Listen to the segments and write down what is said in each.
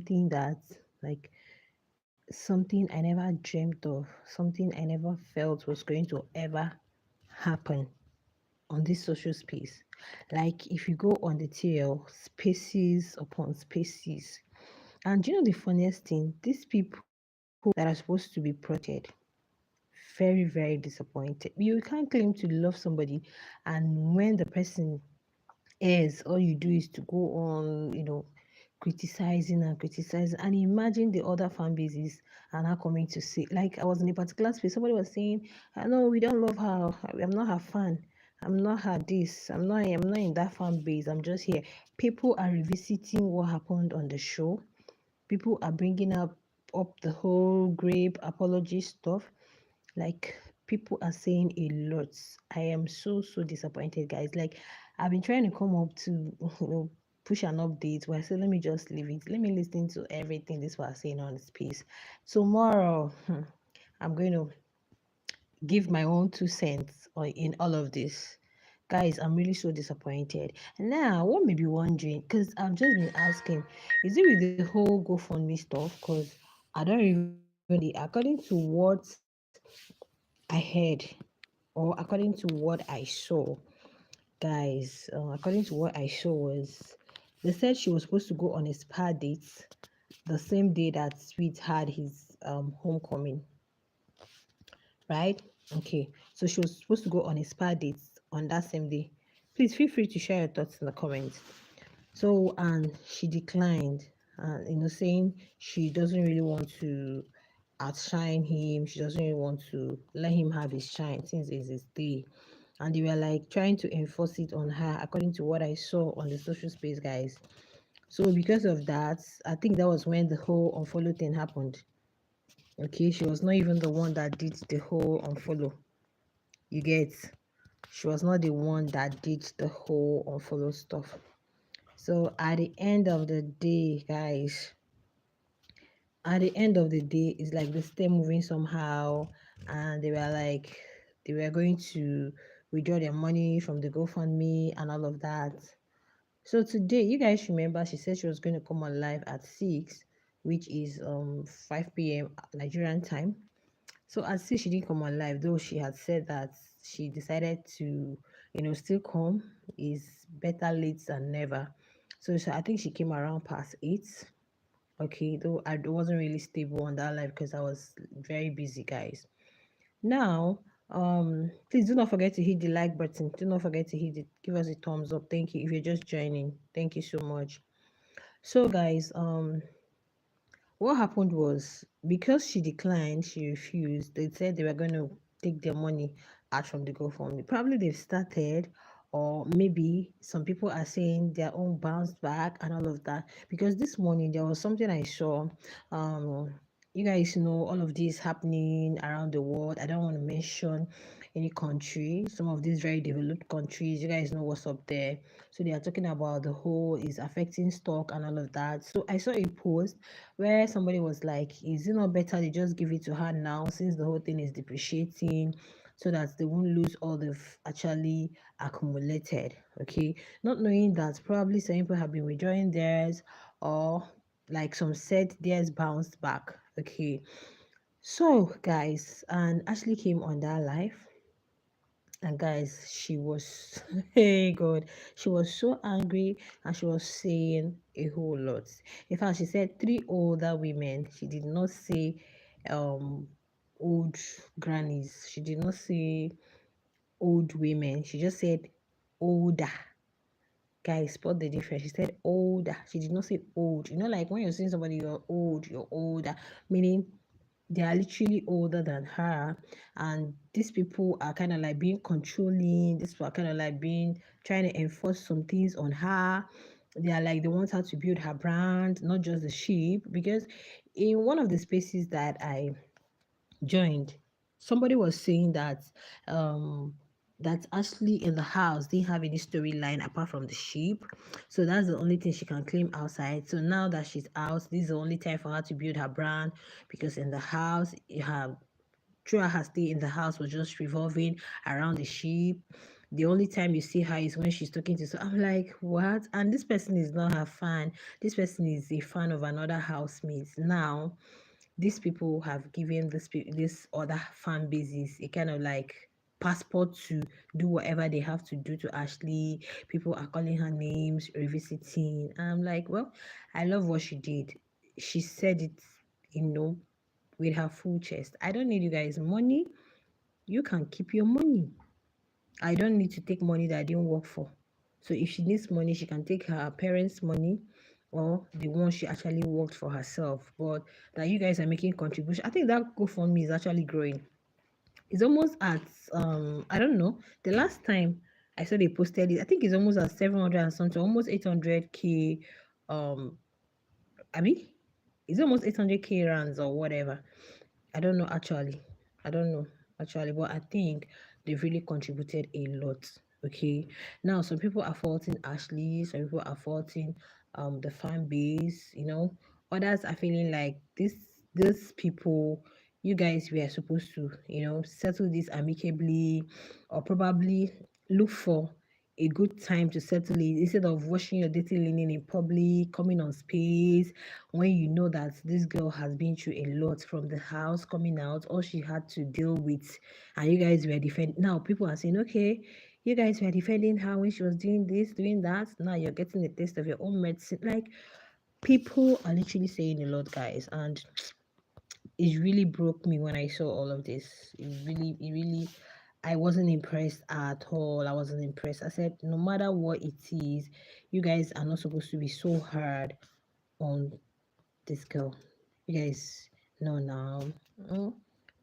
something that, like, something I never dreamt of, something I never felt was going to ever happen on this social space. Like, if you go on the TL, spaces upon spaces. And you know the funniest thing? These people that are supposed to be protected, very, very disappointed. You can't claim to love somebody, and when the person is, all you do is to go on, criticizing and criticizing. And imagine the other fan bases are now coming to say, like, I was in a particular space, somebody was saying, I know we don't love her, I'm not her fan. I'm not her this. I'm not in that fan base. I'm just here. People are revisiting what happened on the show. People are bringing up the whole grape apology stuff. Like, people are saying a lot. I am so disappointed, guys. Like, I've been trying to come up to push an update, but I said, let me just leave it. Let me listen to everything this was saying on the space. Tomorrow, I'm going to give my own 2 cents in all of this. Guys, I'm really so disappointed. Now, what may be wondering, because I've just been asking, is it with the whole GoFundMe stuff? Because I don't even according to what I heard, or according to what I saw, guys, according to what I saw was, they said she was supposed to go on a spa date the same day that Sweet had his homecoming, right? Okay, so she was supposed to go on a spa date on that same day. Please feel free to share your thoughts in the comments. So, and she declined, and saying she doesn't really want to outshine him. She doesn't really want to let him have his shine since it's his day. And they were like trying to enforce it on her, according to what I saw on the social space, guys. So because of that, I think that was when the whole unfollow thing happened. Okay, she was not even the one that did the whole unfollow. You get? She was not the one that did the whole unfollow stuff. So at the end of the day, guys, at the end of the day, it's like they stay moving somehow, and they were going to withdraw their money from the GoFundMe and all of that. So today, you guys remember she said she was going to come on live at 6, which is 5 p.m. Nigerian time. So at 6 she didn't come on live, though she had said that she decided to, still come. Is better late than never. So I think she came around past 8. Okay, though I wasn't really stable on that live because I was very busy, guys. Now, please do not forget to hit the like button. Do not forget to hit it. Give us a thumbs up. Thank you if you're just joining. Thank you so much. So, guys, what happened was, because she declined, she refused. They said they were going to take their money out from the GoFundMe. Probably they've started, or maybe some people are saying their own bounced back and all of that. Because this morning there was something I saw. You guys know all of this happening around the world. I don't want to mention any country. Some of these very developed countries, you guys know what's up there. So they are talking about the whole is affecting stock and all of that. So I saw a post where somebody was like, is it not better they just give it to her now since the whole thing is depreciating, so that they won't lose all they've actually accumulated? Okay, not knowing that probably some people have been withdrawing theirs, or like some said theirs bounced back. Okay, so guys, and Ashley came on that live, and guys, she was, hey God, she was so angry, and she was saying a whole lot. In fact, she said 3 older women. She did not say um old grannies. She did not say old women. She just said older. Guys, spot the difference. She said older. She did not say old. Like when you're saying somebody you're old, you're older, meaning they are literally older than her, and these people are kind of like being controlling. These people are kind of like being trying to enforce some things on her. They are like, they want her to build her brand, not just the sheep. Because in one of the spaces that I joined, somebody was saying that Ashley in the house didn't have any storyline apart from the sheep. So that's the only thing she can claim outside. So now that she's out, this is the only time for her to build her brand, because in the house, you have throughout her stay in the house was just revolving around the sheep. The only time you see her is when she's talking to, so I'm like, what? And this person is not her fan. This person is a fan of another housemate. Now these people have given this other fan bases a kind of like passport to do whatever they have to do to Ashley. People are calling her names, revisiting. And I'm like, well, I love what she did. She said it, you know, with her full chest. I don't need you guys' money. You can keep your money. I don't need to take money that I didn't work for. So if she needs money, she can take her parents' money or the one she actually worked for herself. But that you guys are making contribution. I think that GoFundMe is actually growing. It's almost at I don't know. The last time I saw they posted it, I think it's almost at 700 and something, almost 800k. I mean, it's almost 800k rands or whatever. I don't know actually. I don't know actually, but I think they've really contributed a lot. Okay. Now some people are faulting Ashley, some people are faulting the fan base, you know. Others are feeling like this people, you guys were supposed to, you know, settle this amicably or probably look for a good time to settle it instead of washing your dirty linen in public, coming on space when you know that this girl has been through a lot from the house coming out, all she had to deal with, and you guys were defending. Now people are saying, okay, you guys were defending her when she was doing this, doing that. Now you're getting a taste of your own medicine. Like people are literally saying a lot, guys, and it really broke me when I saw all of this. It really, I wasn't impressed at all. I wasn't impressed. I said, no matter what it is, you guys are not supposed to be so hard on this girl. You guys know now. Mm,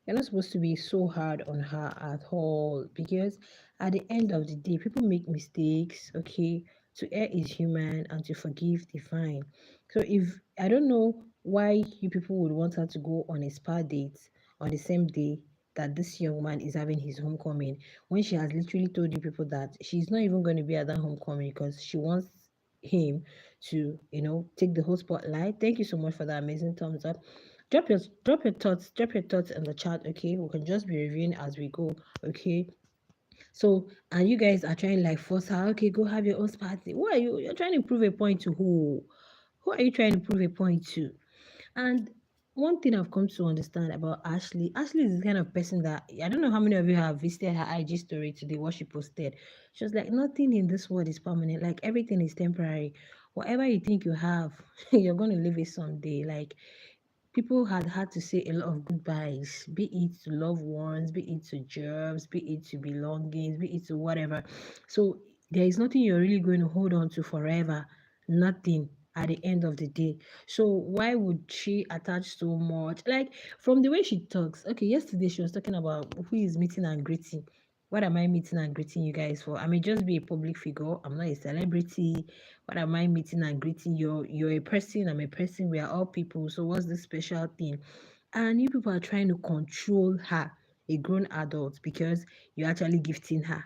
you're not supposed to be so hard on her at all because at the end of the day, people make mistakes. Okay, to err is human and to forgive divine. So if I don't know why you people would want her to go on a spa date on the same day that this young man is having his homecoming when she has literally told you people that she's not even going to be at that homecoming because she wants him to, you know, take the whole spotlight. Thank you so much for that amazing thumbs up. Drop your thoughts in the chat, okay? We can just be reviewing as we go, okay? So and you guys are trying like force her, okay, go have your own party. Who are you? You're trying to prove a point to who? Who are you trying to prove a point to? And one thing I've come to understand about Ashley is the kind of person that I don't know how many of you have visited her IG story today, what she posted. She was like, nothing in this world is permanent, like everything is temporary. Whatever you think you have, you're gonna leave it someday. Like people had to say a lot of goodbyes, be it to loved ones, be it to jobs, be it to belongings, be it to whatever. So there is nothing you're really going to hold on to forever. Nothing at the end of the day. So why would she attach so much? Like from the way she talks. Okay, yesterday she was talking about who is meeting and greeting. What am I meeting and greeting you guys for? I may just be a public figure. I'm not a celebrity. What am I meeting and greeting? You're a person, I'm a person, we are all people. So what's the special thing? And you people are trying to control her, a grown adult, because you're actually gifting her.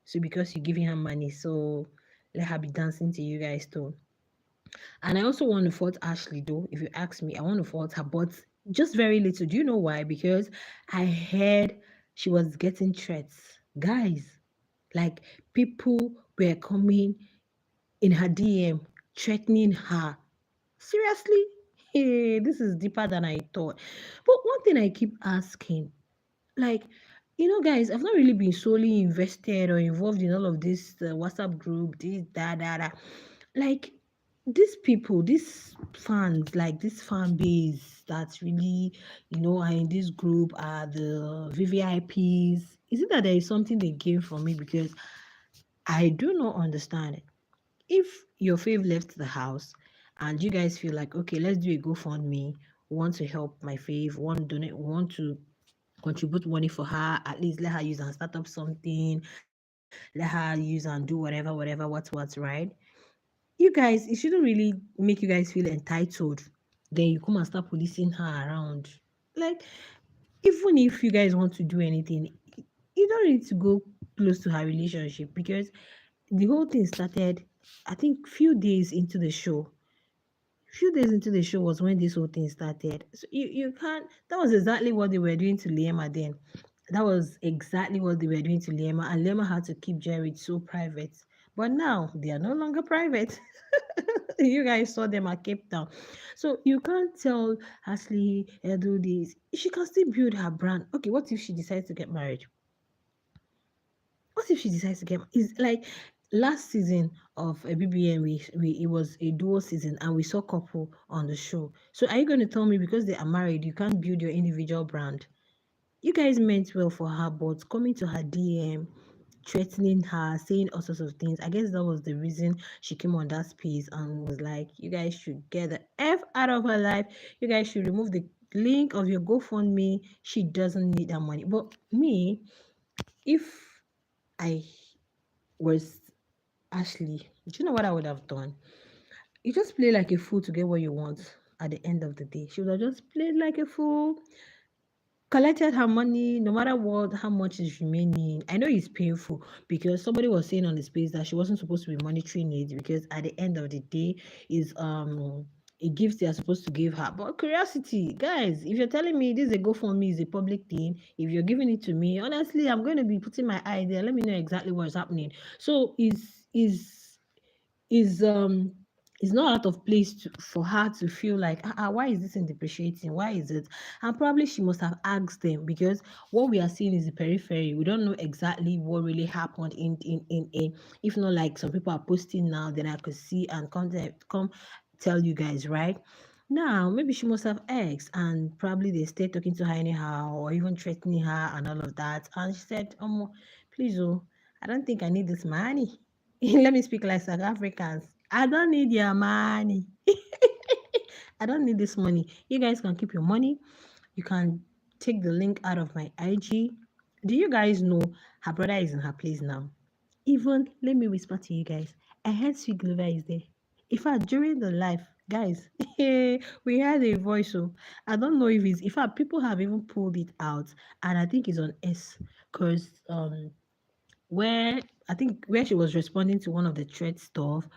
So because you're giving her money, so let her be dancing to you guys too. And I also want to fault Ashley though. If you ask me, I want to fault her, but just very little. Do you know why? Because I heard she was getting threats. Guys, like people were coming in her DM threatening her. Seriously? Hey, this is deeper than I thought. But one thing I keep asking, like, you know, guys, I've not really been solely invested or involved in all of this WhatsApp group, this, that, that, that. Like, these people, these fans, like this fan base that's really, you know, are in this group are the VVIPs. Is it that there is something they gain from me? Because I do not understand it. If your fave left the house and you guys feel like, okay, let's do a GoFundMe, want to help my fave, want to donate, want to contribute money for her, at least let her use and start up something, let her use and do whatever, what's right. You guys, it shouldn't really make you guys feel entitled. Then you come and start policing her around. Like, even if you guys want to do anything, you don't need to go close to her relationship because the whole thing started, I think, few days into the show was when this whole thing started. So you can't, that was exactly what they were doing to Liema then. That was exactly what they were doing to Lema, and Lema had to keep Jared so private. But now they are no longer private. You guys saw them at Cape Town. So you can't tell Ashley do this. She can still build her brand. Okay, what if she decides to get married? What if she decides to get is like last season of a BBN we it was a dual season and we saw couple on the show. So are you going to tell me because they are married you can't build your individual brand? You guys meant well for her, but coming to her DM, threatening her, saying all sorts of things. I guess that was the reason she came on that space and was like, you guys should get the F out of her life. You guys should remove the link of your GoFundMe. She doesn't need that money. But me, if I was Ashley, do you know what I would have done? You just play like a fool to get what you want at the end of the day. She would have just played like a fool, collected her money no matter what, how much is remaining. I know it's painful because somebody was saying on the space that she wasn't supposed to be monitoring it because at the end of the day is a gift they are supposed to give her. But curiosity, guys, if you're telling me this is a GoFundMe is a public thing, if you're giving it to me, honestly, I'm going to be putting my eye there. Let me know exactly what's happening. So is it's not out of place for her to feel like why is this in depreciating, why is it, and probably she must have asked them because what we are seeing is the periphery. We don't know exactly what really happened in if not like some people are posting now then I could see and come tell you guys, right? Now maybe she must have asked and probably they stayed talking to her anyhow or even threatening her and all of that, and she said please I don't think I need this money. Let me speak like South Africans. I don't need your money. I don't need this money. You guys can keep your money. You can take the link out of my IG. Do you guys know her brother is in her place now? Even, let me whisper to you guys. I heard Sweet Glover is there. In fact, during the live, guys, we had a voice. So I don't know if it's, in fact, people have even pulled it out. And I think it's on S. Because where I think where she was responding to one of the threat stuff,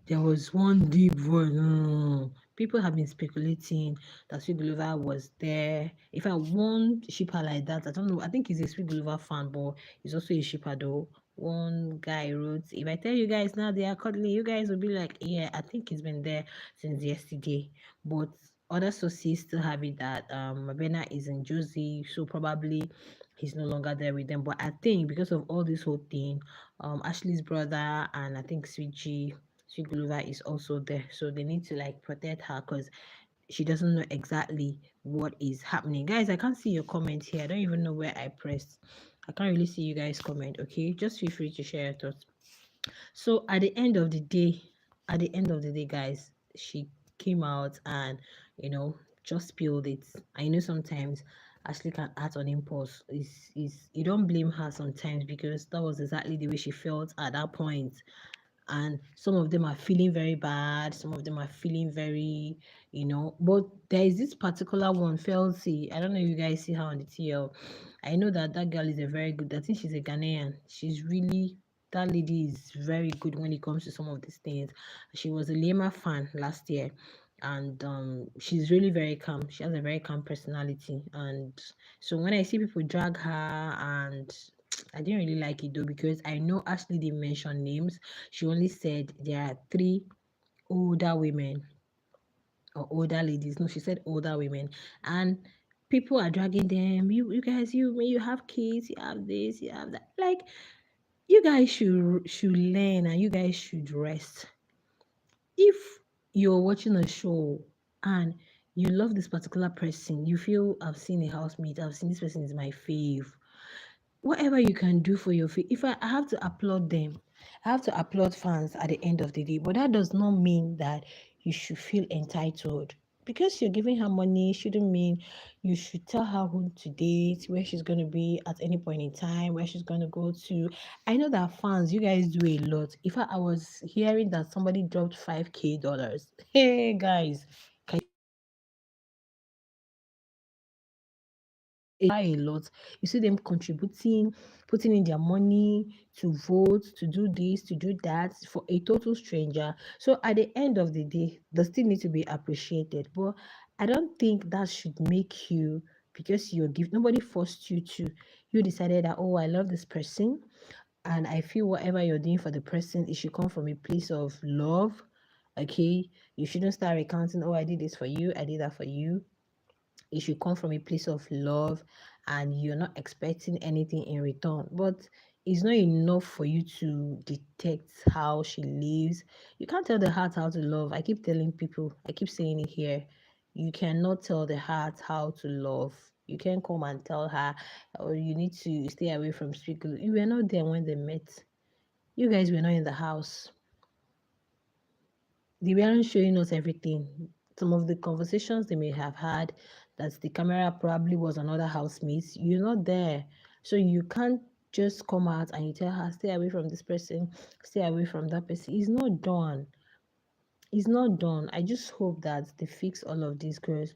there was one deep voice. People have been speculating that Sweet Glover was there. If I want shipper like that, I don't know. I think he's a Sweet Glover fan, but he's also a shipper though. One guy wrote, if I tell you guys now they are cuddling, you guys will be like, yeah, I think he's been there since yesterday. But other sources still have it that Mabena is in Josie, so probably he's no longer there with them. But I think because of all this whole thing, Ashley's brother and I think Sweet Glover is also there. So they need to like protect her because she doesn't know exactly what is happening. Guys, I can't see your comments here. I don't even know where I pressed. I can't really see you guys comment. Okay, just feel free to share your thoughts. So at the end of the day, guys, she came out and just spilled it. I know sometimes Ashley can act on impulse. Is you don't blame her sometimes because that was exactly the way she felt at that point. And some of them are feeling very bad, some of them are feeling very, but there is this particular one, Felsi. I don't know if you guys see her on the TL. I know that that girl is a very good, I think she's a Ghanaian. She's really, that lady is very good when it comes to some of these things. She was a Lema fan last year, and she's really very calm. She has a very calm personality, and so when I see people drag her, and I didn't really like it though because I know Ashley didn't mention names. She only said there are three older women or older ladies. No, she said older women, and people are dragging them. You guys, you have kids, you have this, you have that. Like, you guys should learn and you guys should rest. If you're watching a show and you love this particular person, you feel I've seen a housemate, I've seen this person is my fave. Whatever you can do for your fave, if I have to applaud them, I have to applaud fans at the end of the day, but that does not mean that you should feel entitled. Because you're giving her money shouldn't mean you should tell her who to date, where she's going to be at any point in time, where she's going to go to. I know that fans, you guys do a lot. If I was hearing that somebody dropped $5K, hey guys, a lot. You see them contributing, putting in their money to vote, to do this, to do that for a total stranger. So at the end of the day, they still need to be appreciated. But I don't think that should make you because you're gift. Nobody forced you to. You decided that, oh, I love this person, and I feel whatever you're doing for the person, it should come from a place of love. Okay, you shouldn't start recounting, oh, I did this for you, I did that for you. It should come from a place of love, and you're not expecting anything in return. But it's not enough for you to detect how she lives. You can't tell the heart how to love. I keep telling people, I keep saying it here. You cannot tell the heart how to love. You can't come and tell her, or you need to stay away from speaking. You were not there when they met. You guys were not in the house. They weren't showing us everything. Some of the conversations they may have had, that the camera probably was another housemate. You're not there. So you can't just come out and you tell her, stay away from this person, stay away from that person. It's not done. It's not done. I just hope that they fix all of these girls.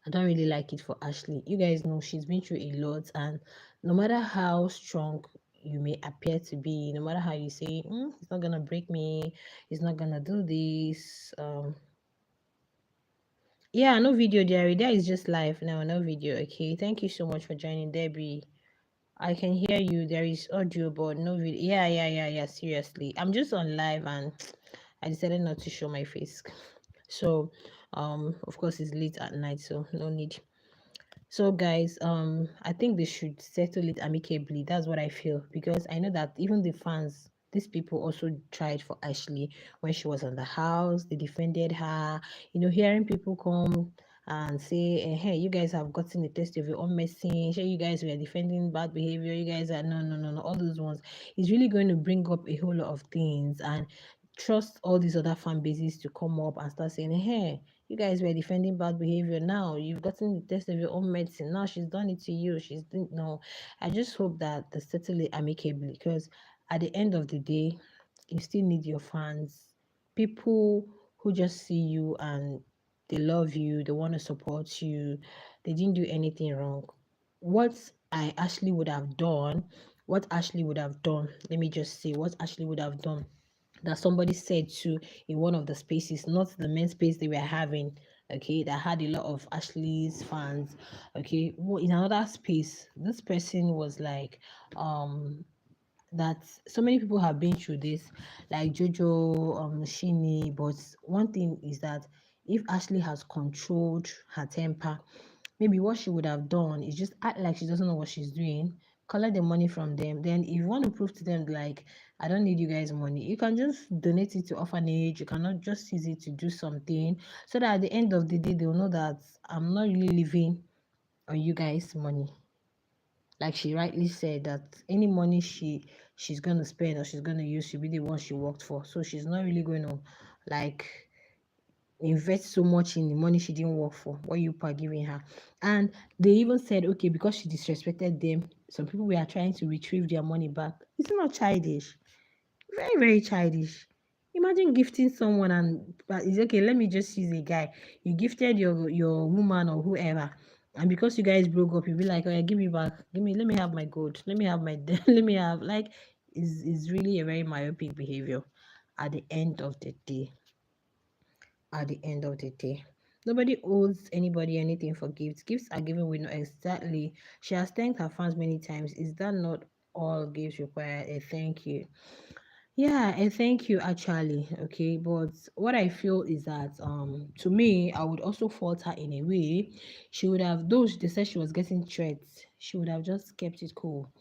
I don't really like it for Ashley. You guys know she's been through a lot, and no matter how strong you may appear to be, no matter how you say, it's not gonna break me, it's not gonna do this. Yeah, no video, Jerry. That is just live now, no video. Okay, thank you so much for joining, Debbie. I can hear you. There is audio, but no video. Yeah. Seriously, I'm just on live, and I decided not to show my face. So, of course, it's late at night, so no need. So guys, I think they should settle it amicably. That's what I feel, because I know that even the fans, these people also tried for Ashley when she was in the house. They defended her. You know, hearing people come and say, hey, you guys have gotten a taste of your own medicine. Sure, you guys were defending bad behavior. You guys are no. All those ones. It's really going to bring up a whole lot of things, and trust all these other fan bases to come up and start saying, hey, you guys were defending bad behavior. Now you've gotten the test of your own medicine. Now she's done it to you. She's didn't know. I just hope that they settle it amicably, because at the end of the day, you still need your fans. People who just see you and they love you, they want to support you, they didn't do anything wrong. What I actually would have done, let me just say what Ashley would have done, that somebody said to in one of the spaces, not the main space they were having, okay, that had a lot of Ashley's fans. Okay, well, in another space, this person was like, that so many people have been through this, like Jojo, Shini. But one thing is that if Ashley has controlled her temper, maybe what she would have done is just act like she doesn't know what she's doing, collect the money from them. Then if you want to prove to them, like, I don't need you guys money, you can just donate it to orphanage. You cannot just use it to do something, so that at the end of the day they'll know that I'm not really living on you guys money. Like she rightly said, that any money she's gonna spend or she's gonna use should be the one she worked for. So she's not really going to, like, invest so much in the money she didn't work for, what you are giving her. And they even said, okay, because she disrespected them, some people were trying to retrieve their money back. It's not childish. Very, very childish. Imagine gifting someone, and but it's okay, let me just use a guy. You gifted your woman or whoever, and because you guys broke up, you be like, oh yeah, give me back, let me have my gold, let me have my let me have, like, is really a very myopic behavior at the end of the day. At the end of the day, nobody owes anybody anything for gifts. Gifts are given with no, exactly. She has thanked her fans many times. Is that not all gifts require a thank you? Yeah, and thank you actually. Okay, but what I feel is that to me, I would also fault her in a way. She would have, though they said she was getting threats, she would have just kept it cool.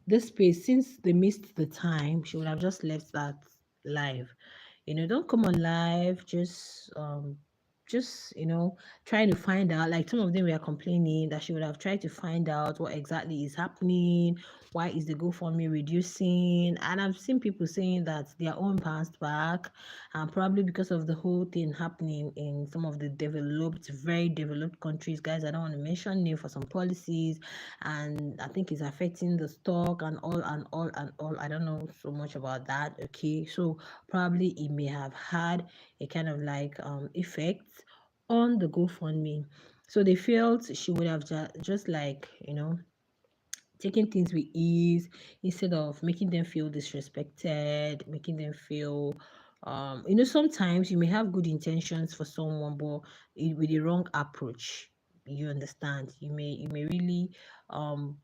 This space, since they missed the time, she would have just left that live. Don't come on live, just trying to find out. Like, some of them were complaining that she would have tried to find out what exactly is happening. Why is the GoFundMe reducing? And I've seen people saying that their own bounced back, and probably because of the whole thing happening in some of the very developed countries. Guys, I don't want to mention name for some policies, and I think it's affecting the stock and all and all and all. I don't know so much about that. Okay, so probably it may have had a kind of like effect on the GoFundMe. So they felt she would have just like, taking things with ease, instead of making them feel disrespected, making them feel, sometimes you may have good intentions for someone, but with the wrong approach. You understand? You may really um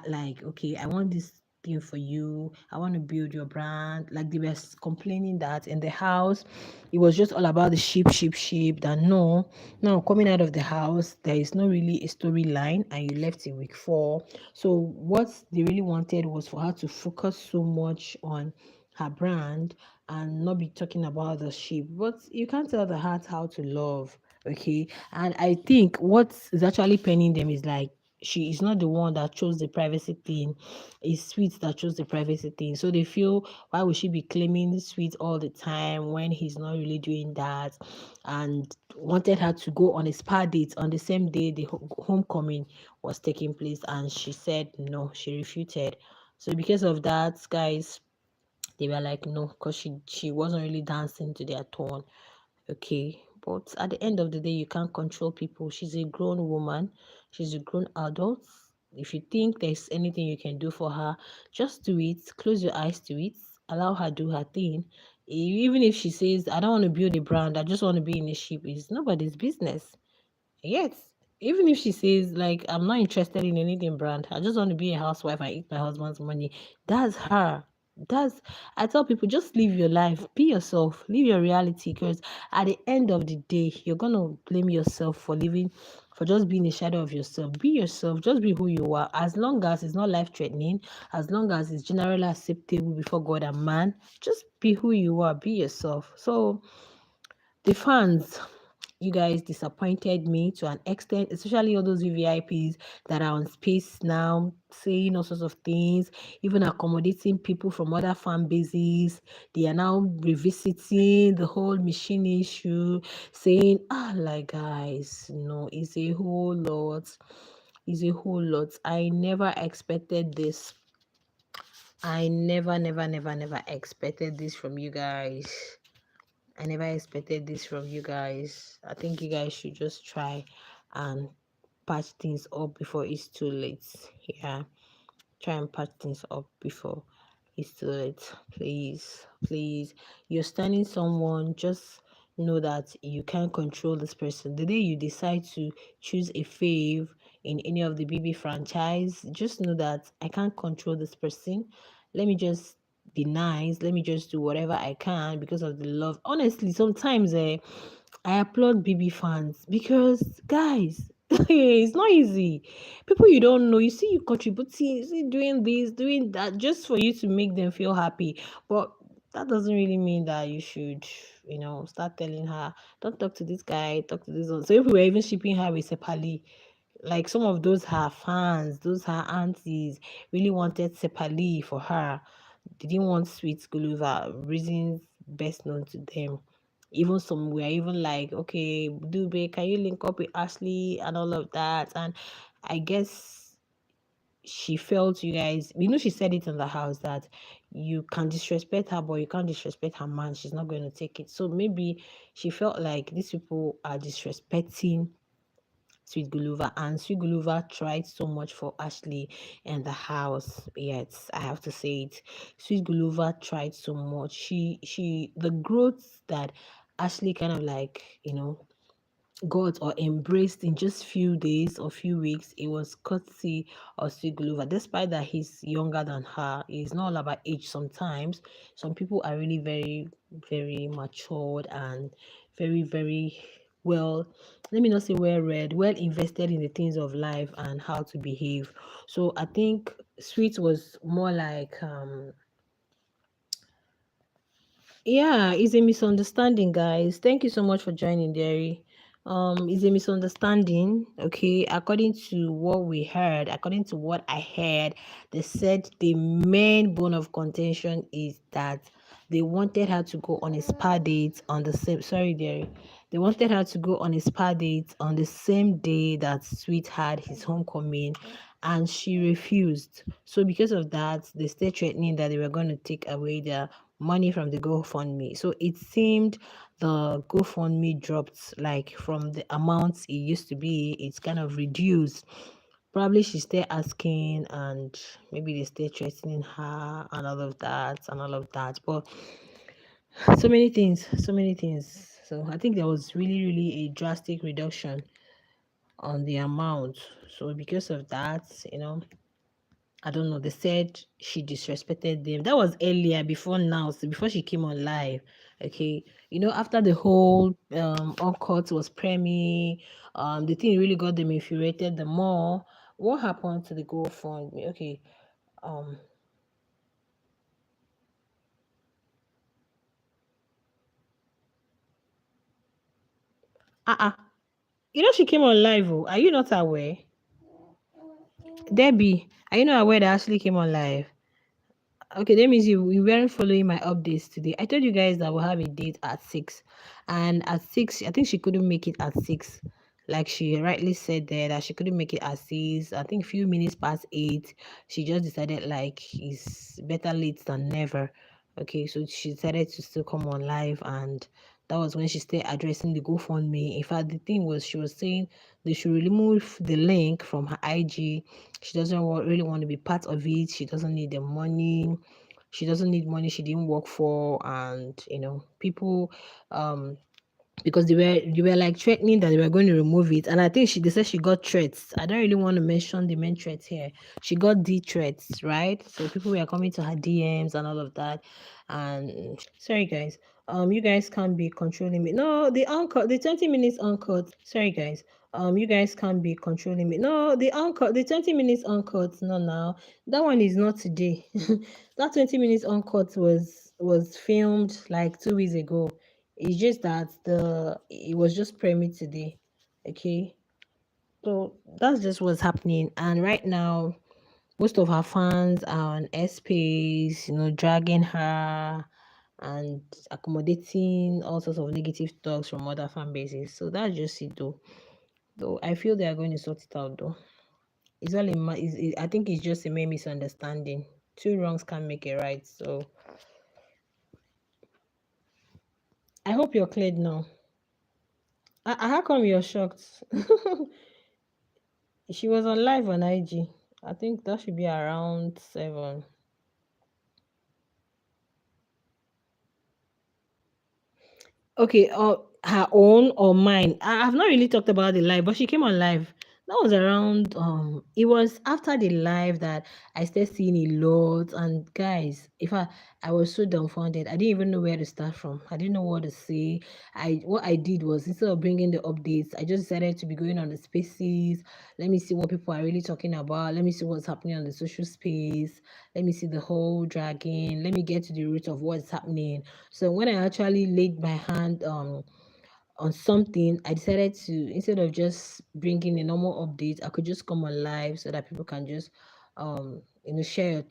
like, okay, I want this thing for you, I want to build your brand. Like, they were complaining that in the house it was just all about the sheep, that no, now coming out of the house there is not really a storyline, and you left in week 4. So what they really wanted was for her to focus so much on her brand and not be talking about the sheep. But you can't tell the heart how to love. Okay. And I think what is actually penning them is like, she is not the one that chose the privacy thing. It's Sweet that chose the privacy thing. So they feel, why would she be claiming Sweet all the time when he's not really doing that? And wanted her to go on a spa date on the same day the homecoming was taking place. And she said no, she refuted. So because of that, guys, they were like, no, because she wasn't really dancing to their tone. Okay, but at the end of the day, you can't control people. She's a grown woman, she's a grown adult. If you think there's anything you can do for her, just do it. Close your eyes to it, allow her do her thing. Even if she says, I don't want to build a brand, I just want to be in a ship, it's nobody's business. Yes. Even if she says, like, I'm not interested in anything brand, I just want to be a housewife and eat my husband's money, that's her. That's, I tell people, just live your life, be yourself, live your reality. Because at the end of the day, you're gonna blame yourself for living, for just being a shadow of yourself. Be yourself, just be who you are. As long as it's not life threatening, as long as it's generally acceptable before God and man, just be who you are, be yourself. So the fans, you guys disappointed me to an extent, especially all those VVIPs that are on space now, saying all sorts of things, even accommodating people from other fan bases. They are now revisiting the whole machine issue, saying, like, guys, no, it's a whole lot. It's a whole lot. I never expected this. I never expected this from you guys. I never expected this from you guys. I think you guys should just try and patch things up before it's too late. Yeah, try and patch things up before it's too late. Please, please. You're standing someone, just know that you can't control this person. The day you decide to choose a fave in any of the BB franchise, just know that I can't control this person. Let me just be nice. Let me just do whatever I can because of the love. Honestly, sometimes I applaud BB fans because, guys, it's not easy. People you don't know, you see you contributing, you see doing this, doing that, just for you to make them feel happy. But that doesn't really mean that you should, start telling her, don't talk to this guy, talk to this one. So if we were even shipping her with Sepali, like some of those her fans, those her aunties really wanted Sepali for her. They didn't want Sweet Gulliver, reasons best known to them. Even some were even like, okay, Dube, can you link up with Ashley and all of that? And I guess she felt, you guys, she said it in the house that you can disrespect her, but you can't disrespect her man. She's not going to take it. So maybe she felt like these people are disrespecting Sweet Gulliver, and Sweet Gulliver tried so much for Ashley and the house. Yes, I have to say it. Sweet Gulliver tried so much. The growth that Ashley kind of like, got or embraced in just few days or few weeks, it was courtesy of Sweet Gulliver. Despite that he's younger than her, it's not all about age. Sometimes some people are really very, very matured and very, very well, let me not say well read, well invested in the things of life and how to behave. So I think Sweet was more like yeah, it's a misunderstanding, guys. Thank you so much for joining, Derry. It's a misunderstanding, okay? According to what we heard, according to what I heard, they said the main bone of contention is that they wanted her to go on a spa date on the same, sorry, Derry. They wanted her to go on a spa date on the same day that Sweet had his homecoming, and she refused. So because of that, they stayed threatening that they were going to take away their money from the GoFundMe. So it seemed the GoFundMe dropped, like, from the amount it used to be, it's kind of reduced. Probably she's still asking, and maybe they stay threatening her and all of that and all of that. But so many things, so many things. So I think there was really, really a drastic reduction on the amount. So because of that, I don't know. They said she disrespected them. That was earlier, before now, so before she came on live. Okay, after the whole uncut was premiere, the thing really got them infuriated the more. What happened to the GoFundMe? Okay, um, uh-uh. She came on live. Oh, are you not aware? Debbie, are you not aware that Ashley came on live? Okay, that means you weren't following my updates today. I told you guys that we'll have a date at 6. And at 6, I think she couldn't make it at 6. Like she rightly said there that she couldn't make it at 6. I think a few minutes past 8. She just decided like it's better late than never. Okay, so she decided to still come on live, and that was when she started addressing the GoFundMe. In fact, the thing was she was saying they should remove the link from her IG. She doesn't really want to be part of it. She doesn't need the money. She doesn't need money she didn't work for. And people, because they were like threatening that they were going to remove it. And I think they said she got threats. I don't really want to mention the main threats here. She got D threats, right? So people were coming to her DMs and all of that. And sorry guys, you guys can't be controlling me. No, the 20 minutes uncut. Sorry guys. You guys can't be controlling me. No, the 20 minutes uncut. No, now that one is not today. That 20 minutes uncut was filmed like 2 weeks ago. It's just that it was just premiered today. Okay. So that's just what's happening. And right now, most of her fans are on space, dragging her and accommodating all sorts of negative talks from other fan bases. So that's just it though. Though I feel they are going to sort it out though. It's all I think it's just a mere misunderstanding. Two wrongs can't make a right. So I hope you're cleared now. How come you're shocked? She was on live on IG. I think that should be around 7. Okay, her own or mine? I've not really talked about the live, but she came on live. That was around it was after the live that I started seeing a lot. And guys, if I was so dumbfounded, I didn't even know where to start from. I didn't know what to say. What I did was, instead of bringing the updates, I just decided to be going on the spaces. Let me see what people are really talking about. Let me see what's happening on the social space. Let me see the whole dragging. Let me get to the root of what's happening. So when I actually laid my hand on something, I decided to, instead of just bringing a normal update, I could just come on live so that people can just share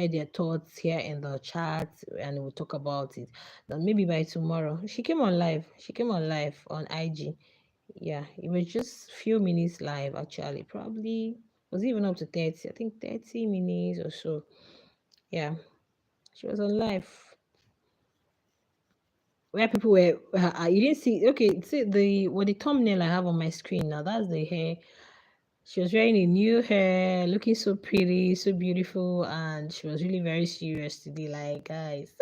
their thoughts here in the chat, and we'll talk about it. Then maybe by tomorrow. She came on live. She came on live on IG. Yeah, it was just few minutes live actually. Probably was even up to 30. I think 30 minutes or so. Yeah. She was on live where people were. You didn't see. Okay, see the thumbnail I have on my screen now. That's the hair. She was wearing a new hair, looking so pretty, so beautiful, and she was really very serious today. Like, guys,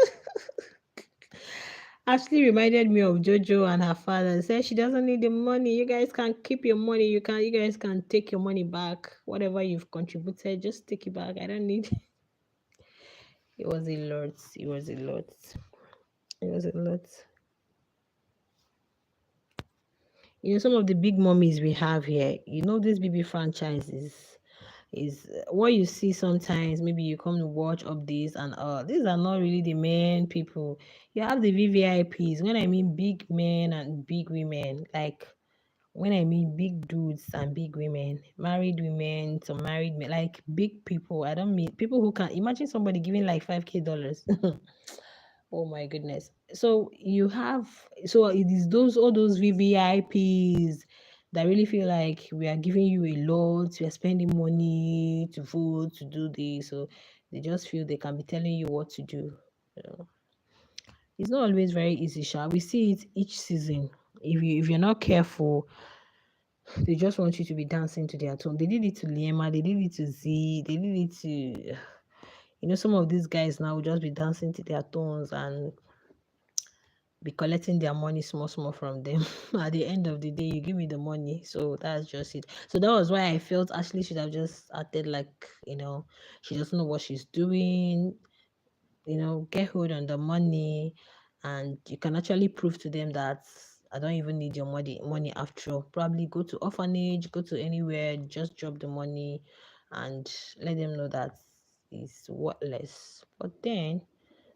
Ashley reminded me of Jojo and her father. Said she doesn't need the money. You guys can keep your money. You guys can take your money back. Whatever you've contributed, just take it back. I don't need. It was a lot. It was a lot. It was a lot. Some of the big mummies we have here, this BB franchise is what you see sometimes. Maybe you come to watch updates, and these are not really the main people. You have the VVIPs. When I mean big men and big women, like when I mean big dudes and big women, married women to married men, like big people. I don't mean people who can imagine somebody giving like $5K. Oh my goodness. So it is all those VVIPs that really feel like we are giving you a lot, we are spending money to vote, to do this. So they just feel they can be telling you what to do. It's not always very easy, Sha. We see it each season. If you're not careful, they just want you to be dancing to their tone. They did it to Liema, they did it to Z, they did it to some of these guys now will just be dancing to their tones, and be collecting their money small from them. At the end of the day, you give me the money. So that's just it. So that was why I felt Ashley should have just acted like, she doesn't know what she's doing, get hold on the money, and you can actually prove to them that I don't even need your money after all. Probably go to orphanage, go to anywhere, just drop the money and let them know that it's worthless. But then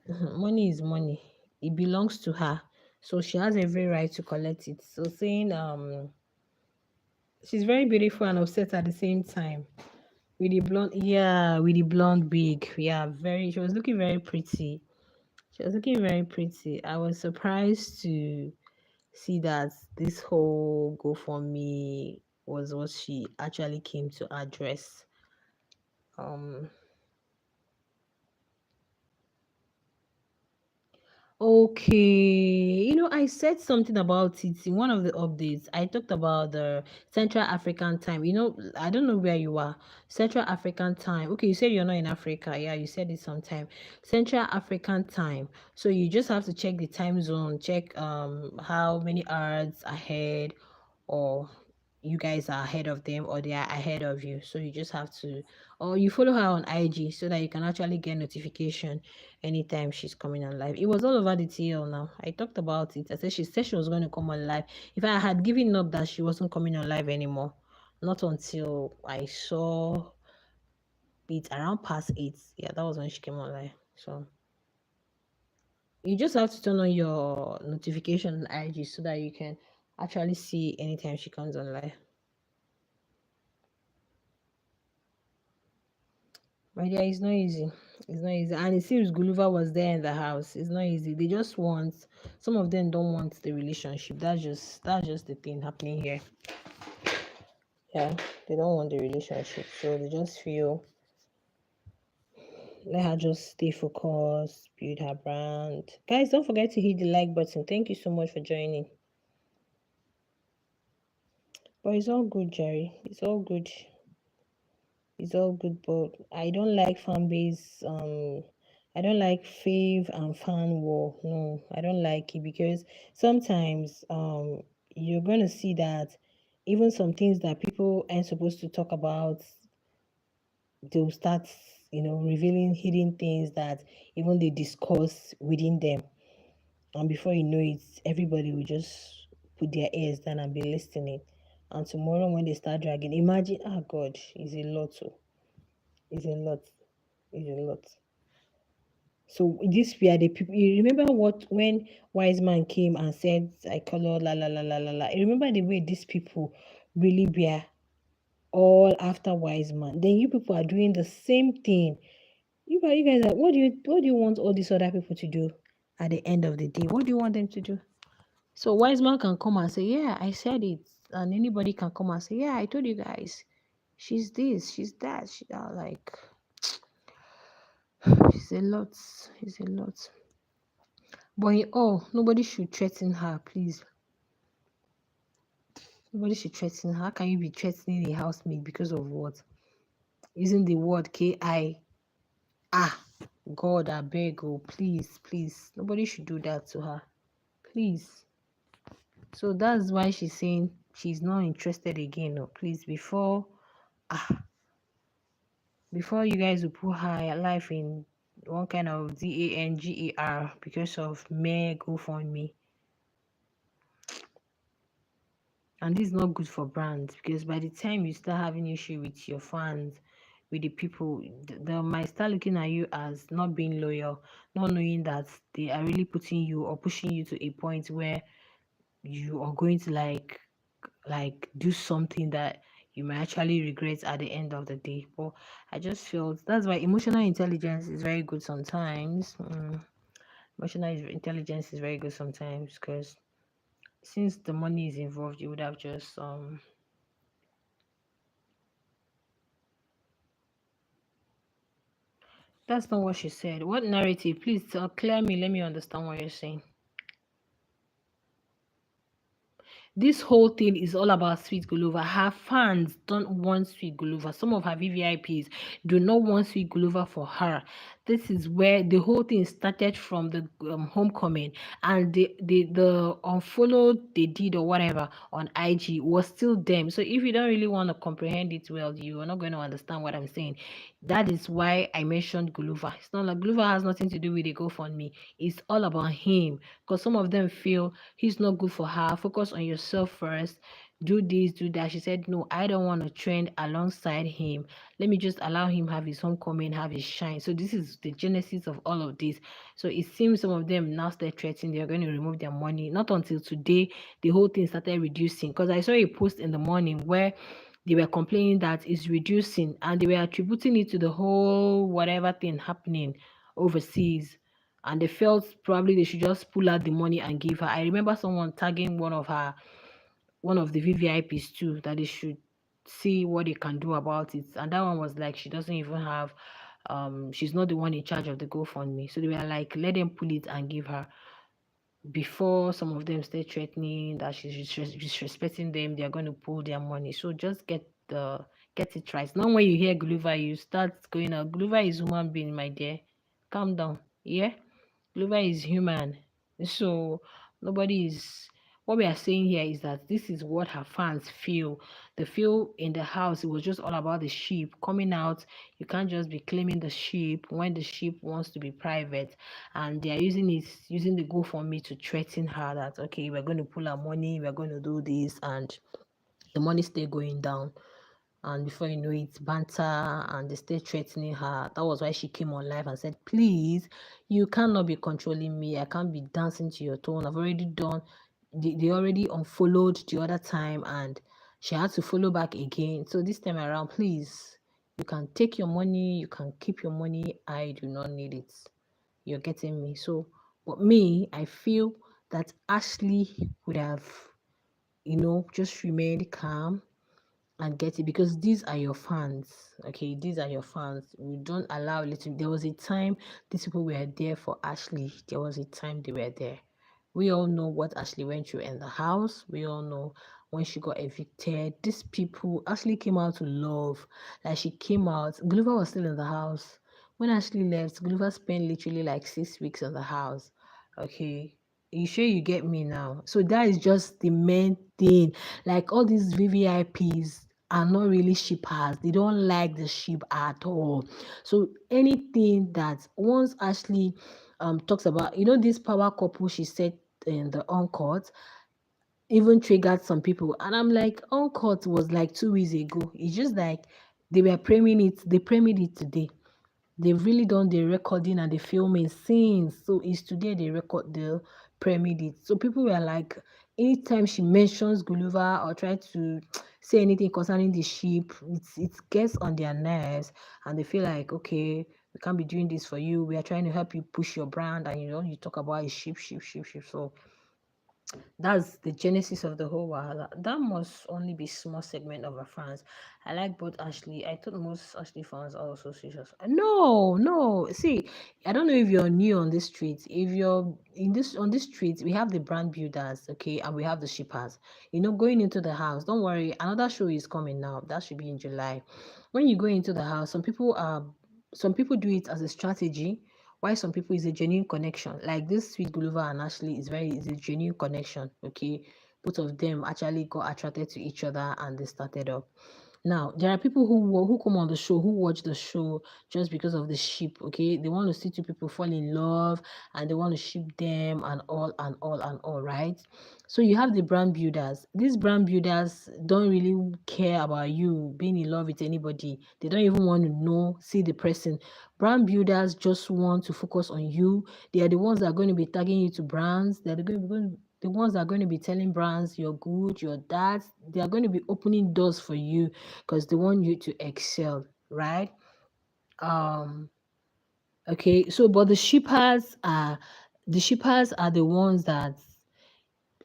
money is money. It belongs to her. So she has every right to collect it. So saying she's very beautiful and upset at the same time. With the blonde wig. Yeah, she was looking very pretty. She was looking very pretty. I was surprised to see that this whole GoFundMe was what she actually came to address. Um Okay, I said something about it in one of the updates. I talked about the Central African time. I don't know where you are. Central African time. Okay, you said you're not in Africa. Yeah, you said it sometime. Central African time. So you just have to check the time zone, check how many hours ahead, or you guys are ahead of them, or they are ahead of you. So you just have to, or you follow her on IG so that you can actually get notification anytime she's coming on live. It was all over the TL now. I talked about it. I said she was going to come on live. If I had given up that she wasn't coming on live anymore, not until I saw it around past 8. Yeah, that was when she came on live. So you just have to turn on your notification on IG so that you can actually see anytime she comes on live. My dear, it's not easy. It's not easy. And it seems Gulliver was there in the house. It's not easy. They just want, some of them don't want the relationship. That's just the thing happening here. Yeah, they don't want the relationship. So they just feel, let her just stay focused, build her brand. Guys, don't forget to hit the like button. Thank you so much for joining. But it's all good, Jerry. It's all good. It's all good, but I don't like fan base. I don't like fave and fan war. No, I don't like it because sometimes you're gonna see that even some things that people aren't supposed to talk about, they'll start, revealing hidden things that even they discuss within them, and before you know it, everybody will just put their ears down and be listening. And tomorrow when they start dragging, imagine, oh God, it's a lot. Oh. It's a lot. It's a lot. So this were the people. You remember what when Wise Man came and said, "I color la la la la la la." You remember the way these people really were all after Wise Man. Then you people are doing the same thing. You guys are. What do you want all these other people to do at the end of the day? What do you want them to do? So Wise Man can come and say, "Yeah, I said it," and anybody can come and say, "Yeah, I told you guys. She's this, she's that." Like. It's a lot. It's a lot. But in all, nobody should threaten her, please. Nobody should threaten her. How can you be threatening a housemate because of what? Using the word KI. Ah, God, I beg, oh, please, please. Nobody should do that to her. Please. So that's why she's saying she's not interested again. Oh, please, before you guys will put her life in one kind of danger because of mere GoFundMe. And this is not good for brands because by the time you start having issue with your fans, with the people, they might start looking at you as not being loyal, not knowing that they are really putting you or pushing you to a point where you are going to like do something that you might actually regret at the end of the day. But I just felt that's why emotional intelligence is very good sometimes. Intelligence is very good sometimes because since the money is involved, you would have just That's not what she said. What narrative? Please clear me. Let me understand what you're saying. This whole thing is all about Sweet Gulliver. Her fans don't want Sweet Gulliver. Some of her VVIPs do not want Sweet Gulliver for her. This is where the whole thing started from the homecoming, and the unfollow they did or whatever on IG was still them. So if you don't really want to comprehend it well, you are not going to understand what I'm saying. That is why I mentioned Guluva. It's not like Guluva has nothing to do with the GoFundMe. It's all about him, because some of them feel he's not good for her. Focus on yourself first. Do this, do that. She said, no, I don't want to trend alongside him. Let me just allow him have his homecoming, have his shine. So this is the genesis of all of this. So it seems some of them now start threatening they're going to remove their money. Not until today, the whole thing started reducing. Because I saw a post in the morning where they were complaining that it's reducing, and they were attributing it to the whole whatever thing happening overseas. And they felt probably they should just pull out the money and give her. I remember someone tagging one of the VVIPs too, that they should see what they can do about it. And that one was like, she doesn't even have, she's not the one in charge of the GoFundMe. So they were like, let them pull it and give her, before some of them start threatening that she's disrespecting them, they are going to pull their money. So just get it right. Now when you hear Gulliver, you start going out. Gulliver is human being, my dear. Calm down. Yeah? Gulliver is human. So nobody is, what we are saying here is that this is what her fans feel. They feel in the house it was just all about the sheep coming out. You can't just be claiming the sheep when the sheep wants to be private, and they are using the GoFundMe to threaten her that, okay, we're going to pull our money, we're going to do this, and the money stay going down. And before you know it, banter, and they stay threatening her. That was why she came on live and said, please, you cannot be controlling me. I can't be dancing to your tone. I've already done, they already unfollowed the other time, and she had to follow back again. So this time around, please, you can take your money, you can keep your money. I do not need it. You're getting me? So, but me, I feel that Ashley would have, just remained calm and get it, because these are your fans. Okay, these are your fans. We don't allow little. There was a time these people were there for Ashley. There was a time they were there. We all know what Ashley went through in the house. We all know when she got evicted. These people, Ashley came out to love. Like, she came out. Gulliver was still in the house when Ashley left. Gulliver spent literally like 6 weeks in the house. Okay, you sure you get me now? So that is just the main thing. Like, all these VVIPs are not really shippers. They don't like the ship at all. So anything that once Ashley talks about, this power couple she said in the on-court, even triggered some people. And I'm like, on-court was like 2 weeks ago. It's just like they were premiering it today. They've really done the recording and the filming since. So it's today they record the premiered it. So people were like, anytime she mentions Gulliver or try to say anything concerning the sheep, it gets on their nerves, and they feel like, okay, we can't be doing this for you. We are trying to help you push your brand, and you talk about a sheep, sheep, sheep, sheep. So that's the genesis of the whole wahala. That must only be small segment of her fans. I like both Ashley. I thought most Ashley fans are also serious. No, no. See, I don't know if you're new on this street. If you're on this street, we have the brand builders, okay, and we have the shippers. Going into the house. Don't worry, another show is coming now. That should be in July. When you go into the house, some people do it as a strategy, why some people is a genuine connection. Like this sweet Gulliver and Ashley is a genuine connection. Okay, both of them actually got attracted to each other and they started up. Now there are people who come on the show, who watch the show just because of the ship. Okay, they want to see two people fall in love and they want to ship them and all and all and all, right? So you have the brand builders. These brand builders don't really care about you being in love with anybody. They don't even want to see the person. Brand builders just want to focus on you. They are the ones that are going to be tagging you to brands. They're the ones that are going to be telling brands you're good, you're that. They are going to be opening doors for you because they want you to excel, right? Um, okay, so but the shippers are the ones that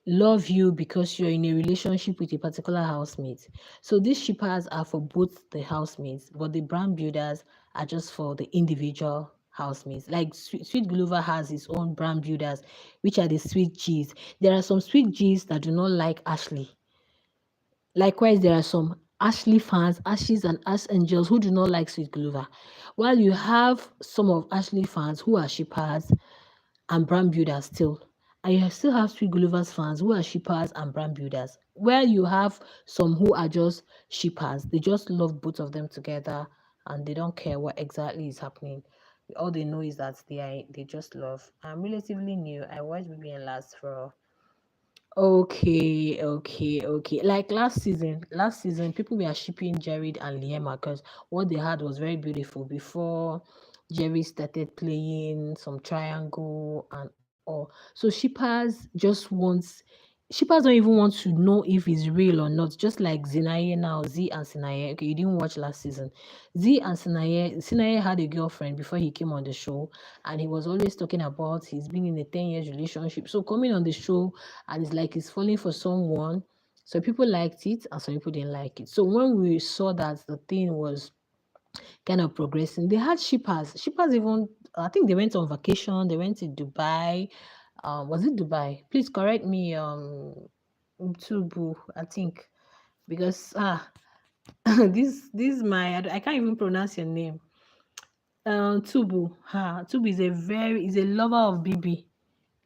love you because you're in a relationship with a particular housemate. So these shippers are for both the housemates, but the brand builders are just for the individual housemates. Like Sweet Gulliver has his own brand builders, which are the Sweet G's. There are some Sweet G's that do not like Ashley. Likewise, there are some Ashley fans, Ashes and Ash Angels who do not like Sweet Glover, while you have some of Ashley fans who are shippers and brand builders still. And you still have Sweet Glover's fans who are shippers and brand builders. Where you have some who are just shippers. They just love both of them together and they don't care what exactly is happening. All they know is that they just love. I'm relatively new. I watched BBN last for okay. Like last season, people were shipping Jared and Liema because what they had was very beautiful before Jerry started playing some triangle and all. So shippers don't even want to know if it's real or not. Just like Zinaye now, Z and Sinaye. Okay, you didn't watch last season. Z and Sinaye had a girlfriend before he came on the show, and he was always talking about he's been in a 10 years relationship. So coming on the show and it's like he's falling for someone. So people liked it and some people didn't like it. So when we saw that the thing was kind of progressing, they had shippers. Shippers even, I think they went on vacation. They went to Dubai. Was it Dubai? Please correct me, Tubu, I think, because this my I can't even pronounce your name. Tubu is a lover of BB.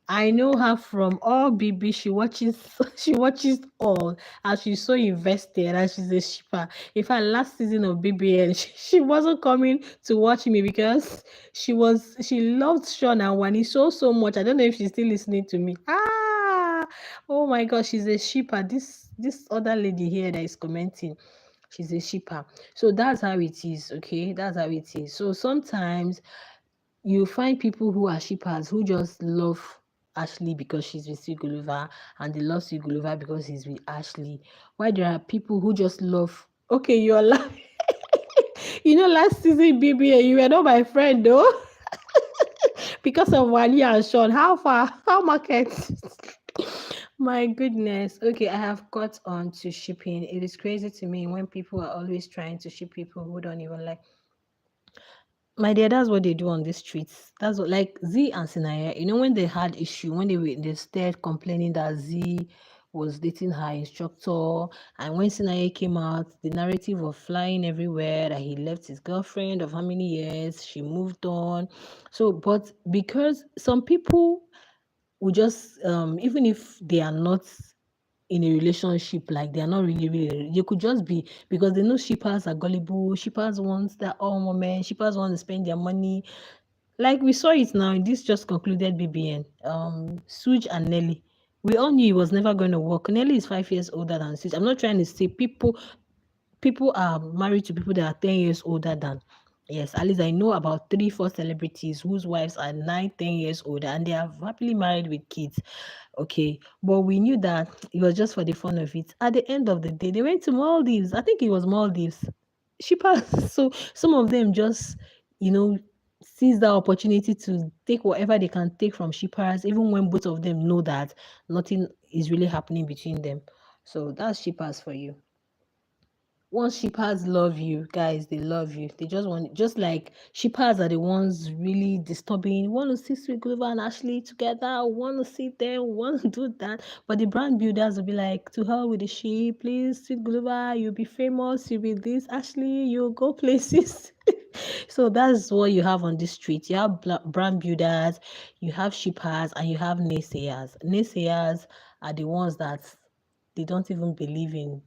I know her from all BB. She watches she watches all, and she's so invested and she's a shipper. In fact, last season of BBN, she wasn't coming to watch me because she loved Sean and Wani so much. I don't know if she's still listening to me. Oh my god, she's a shipper. This other lady here that is commenting, she's a shipper. So that's how it is, okay? That's how it is. So sometimes you find people who are shippers who just love Ashley because she's with Sigulova and they love Sigulova because he's with Ashley. Why there are people who just love, okay, you're laughing. Last season, BBA, you were not my friend though. Because of Wani and Sean. How far? How market? My goodness. Okay, I have got on to shipping. It is crazy to me when people are always trying to ship people who don't even like. My dear, that's what they do on the streets. That's what, like Z and Sinaya, when they had issue, when they started complaining that Z was dating her instructor, and when Sinaya came out, the narrative was flying everywhere that he left his girlfriend of how many years, she moved on. So, but because some people will just, even if they are not in a relationship, like they are not really, you could just be because they know shippers are gullible, shippers want that all moment, shippers want to spend their money. Like we saw it now, this just concluded BBN. Suj and Nelly. We all knew it was never going to work. Nelly is 5 years older than Suj. I'm not trying to say people are married to people that are 10 years older than. Yes, at least I know about 3, 4 celebrities whose wives are 9, 10 years older and they are happily married with kids. Okay, but we knew that it was just for the fun of it. At the end of the day, they went to Maldives. I think it was Maldives. Shippers. So some of them just, you know, seize that opportunity to take whatever they can take from shippers, even when both of them know that nothing is really happening between them. So that's shippers for you. Once shippers love you, guys, they love you. They just want, just like shippers are the ones really disturbing. Want to see Sweet Glover and Ashley together? Want to see them? Want to do that? But the brand builders will be like, to hell with the ship, please, Sweet Glover, you'll be famous. You'll be this, Ashley. You'll go places. So that's what you have on the street. You have brand builders, you have shippers, and you have naysayers. Naysayers are the ones that they don't even believe in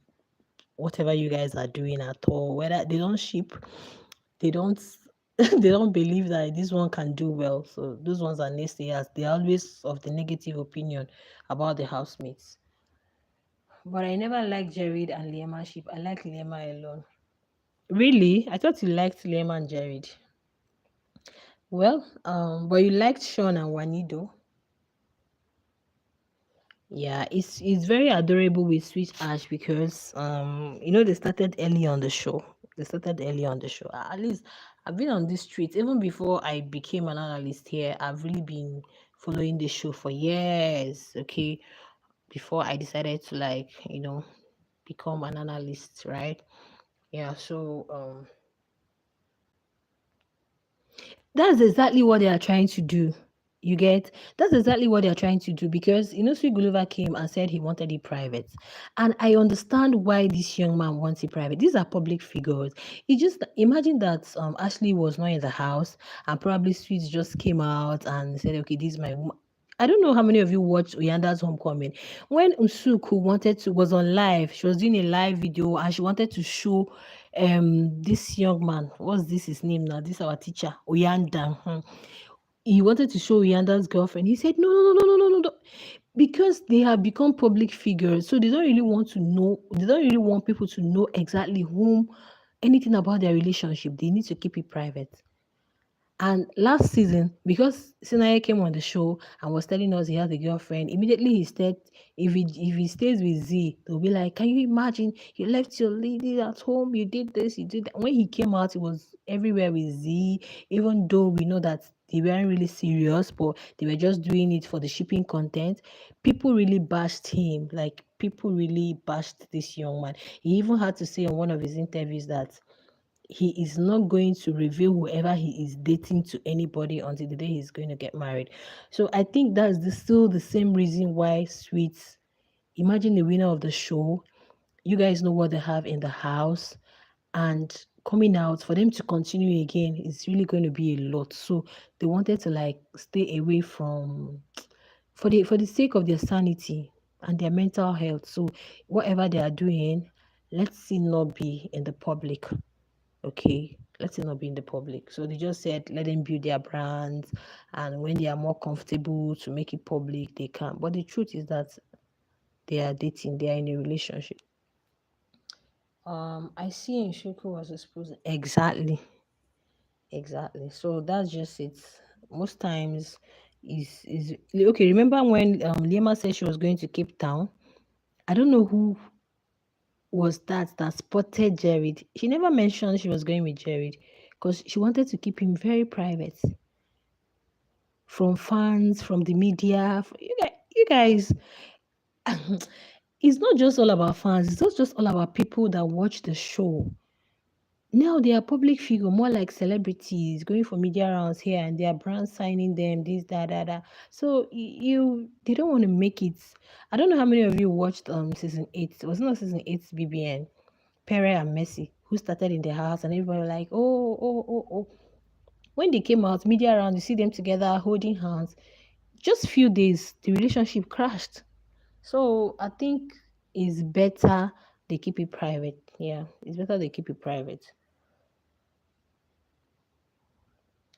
whatever you guys are doing at all. Whether they don't ship, they don't they don't believe that this one can do well. So those ones are naysayers. They're always of the negative opinion about the housemates. But I never liked Jared and Liema ship. I like Liema alone. Really? I thought you liked Liema and Jared. Well, but you liked Sean and Wanido. Yeah, it's very adorable with Sweet Ash because they started early on the show. They started early on the show. At least I've been on this street even before I became an analyst here. I've really been following the show for years. Okay, before I decided to become an analyst, right? Yeah. So that's exactly what they are trying to do. You get? That's exactly what they're trying to do because Sweet Gulliver came and said he wanted it private. And I understand why this young man wants it private. These are public figures. It just imagine that Ashley was not in the house and probably Sweet just came out and said, okay, this is my woman. I don't know how many of you watched Uyanda's Homecoming. When Usuku was on live, she was doing a live video and she wanted to show this young man. What's this his name now? This our teacher, Uyanda. He wanted to show Yanda's girlfriend. He said, no, no, no, no, no, no, no. Because they have become public figures. So they don't really want to know, they don't really want people to know exactly anything about their relationship. They need to keep it private. And last season, because Sinaya came on the show and was telling us he has a girlfriend, immediately he said, if he stays with Z, they'll be like, can you imagine? You left your lady at home, you did this, you did that. When he came out, it was everywhere with Z, even though we know that they weren't really serious, but they were just doing it for the shipping content. People really bashed him. Like, people really bashed this young man. He even had to say on one of his interviews that he is not going to reveal whoever he is dating to anybody until the day he's going to get married. So I think that's still the same reason why Sweets, imagine the winner of the show, you guys know what they have in the house, and coming out for them to continue again is really going to be a lot. So they wanted to like stay away from for the sake of their sanity and their mental health. So whatever they are doing, let's see not be in the public. Okay, let it not be in the public. So they just said let them build their brands, and when they are more comfortable to make it public, they can. But the truth is that they are dating, they are in a relationship. I see in Shuku was exposed. Exactly. So that's just it. Most times is okay. Remember when Lima said she was going to Cape Town? I don't know who was that spotted Jared. She never mentioned she was going with Jared because she wanted to keep him very private from fans, from the media. You guys, it's not just all about fans. It's not just all about people that watch the show. Now they are public figure, more like celebrities, going for media rounds here and there, brands signing them, this, that, that, that. So they don't want to make it. I don't know how many of you watched season 8. It was not season 8 BBN. Pere and Messi, who started in the house, and everybody were like, oh, oh, oh, oh. When they came out, media around, you see them together holding hands. Just few days, the relationship crashed. So I think it's better they keep it private. Yeah, it's better they keep it private.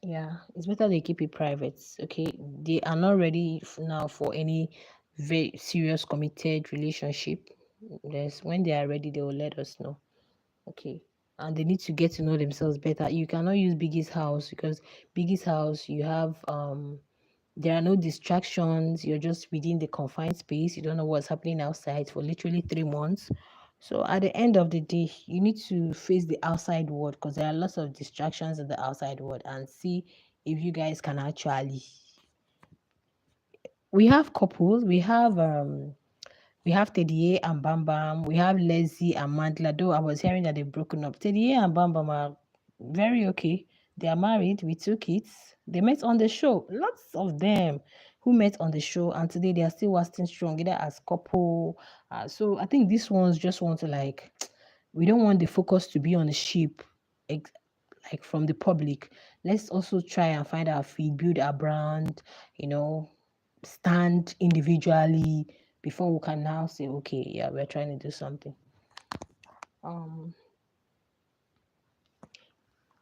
Yeah, it's better they keep it private. Okay, they are not ready now for any very serious committed relationship. There's when they are ready, they will let us know. Okay. And they need to get to know themselves better. You cannot use Biggie's house because Biggie's house, you have there are no distractions. You're just within the confined space. You don't know what's happening outside for literally 3 months. So at the end of the day, you need to face the outside world because there are lots of distractions in the outside world and see if you guys can actually. We have couples. We have Teddy and Bam Bam. We have Leslie and Mandla. Though I was hearing that they've broken up. Teddy and Bam Bam are very okay. They are married with 2 kids. They met on the show. Lots of them who met on the show, and today they are still lasting strong, either as couple. So I think these ones just want to like, we don't want the focus to be on the ship, like from the public. Let's also try and find our feet, build our brand, you know, stand individually before we can now say, okay, yeah, we're trying to do something. Um,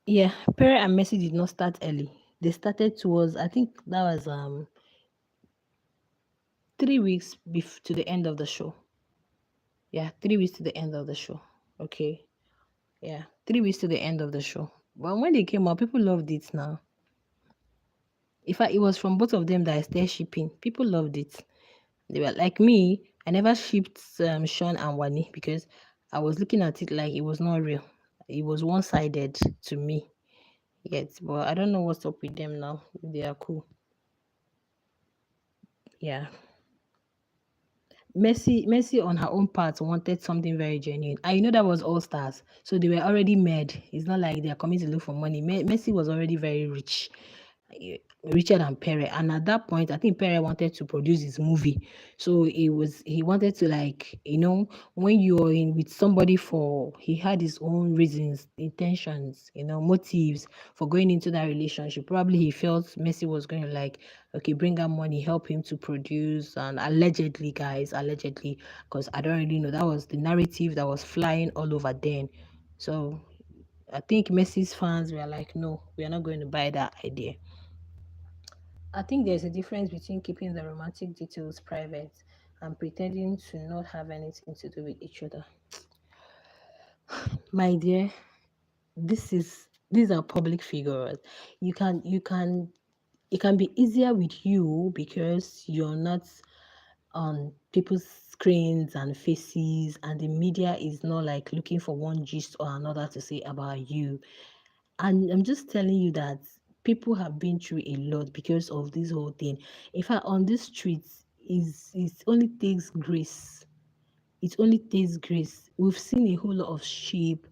yeah, Perry and Messi did not start early. They started towards, I think that was 3 weeks to the end of the show. Yeah, 3 weeks to the end of the show. Okay. Yeah, 3 weeks to the end of the show. But when they came out, people loved it now. In fact, it was from both of them that I started shipping. People loved it. They were like me. I never shipped Sean and Wani because I was looking at it like it was not real. It was one-sided to me. Yet, but I don't know what's up with them now. They are cool. Yeah. Messi on her own part wanted something very genuine. I know that was all stars. So they were already mad. It's not like they are coming to look for money. Messi was already very rich. Richard and Perry. And at that point, I think Perry wanted to produce his movie. So he wanted to, like, when you're in with somebody, for he had his own reasons, intentions, motives for going into that relationship. Probably he felt Messi was going to, like, okay, bring out money, help him to produce, and allegedly, guys, allegedly, because I don't really know. That was the narrative that was flying all over then. So I think Messi's fans were like, no, we are not going to buy that idea. I think there's a difference between keeping the romantic details private and pretending to not have anything to do with each other. My dear, these are public figures. It can be easier with you because you're not on people's screens and faces, and the media is not like looking for one gist or another to say about you. And I'm just telling you that people have been through a lot because of this whole thing. In fact, on the streets, is it only takes grace. It only takes grace. We've seen a whole lot of sheep.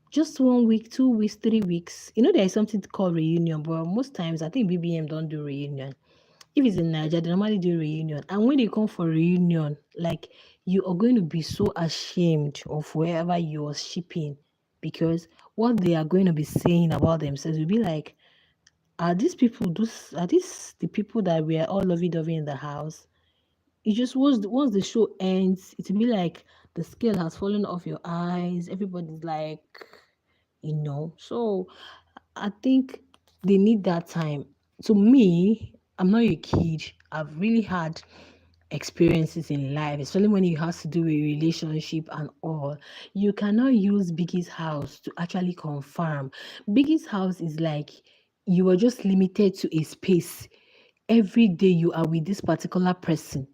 Just 1 week, 2 weeks, 3 weeks. There is something called reunion, but most times I think BBM don't do reunion. If it's in Nigeria, they normally do reunion. And when they come for reunion, like, you are going to be so ashamed of wherever you are shipping, because what they are going to be saying about themselves will be like, are these the people that were all lovey-dovey in the house? It just, once the show ends, it will be like the scale has fallen off your eyes. Everybody's like, So I think they need that time. To me, I'm not a kid. I've really had experiences in life, especially when it has to do with relationship and all. You cannot use Biggie's house to actually confirm. Biggie's house is like you are just limited to a space. Every day you are with this particular person.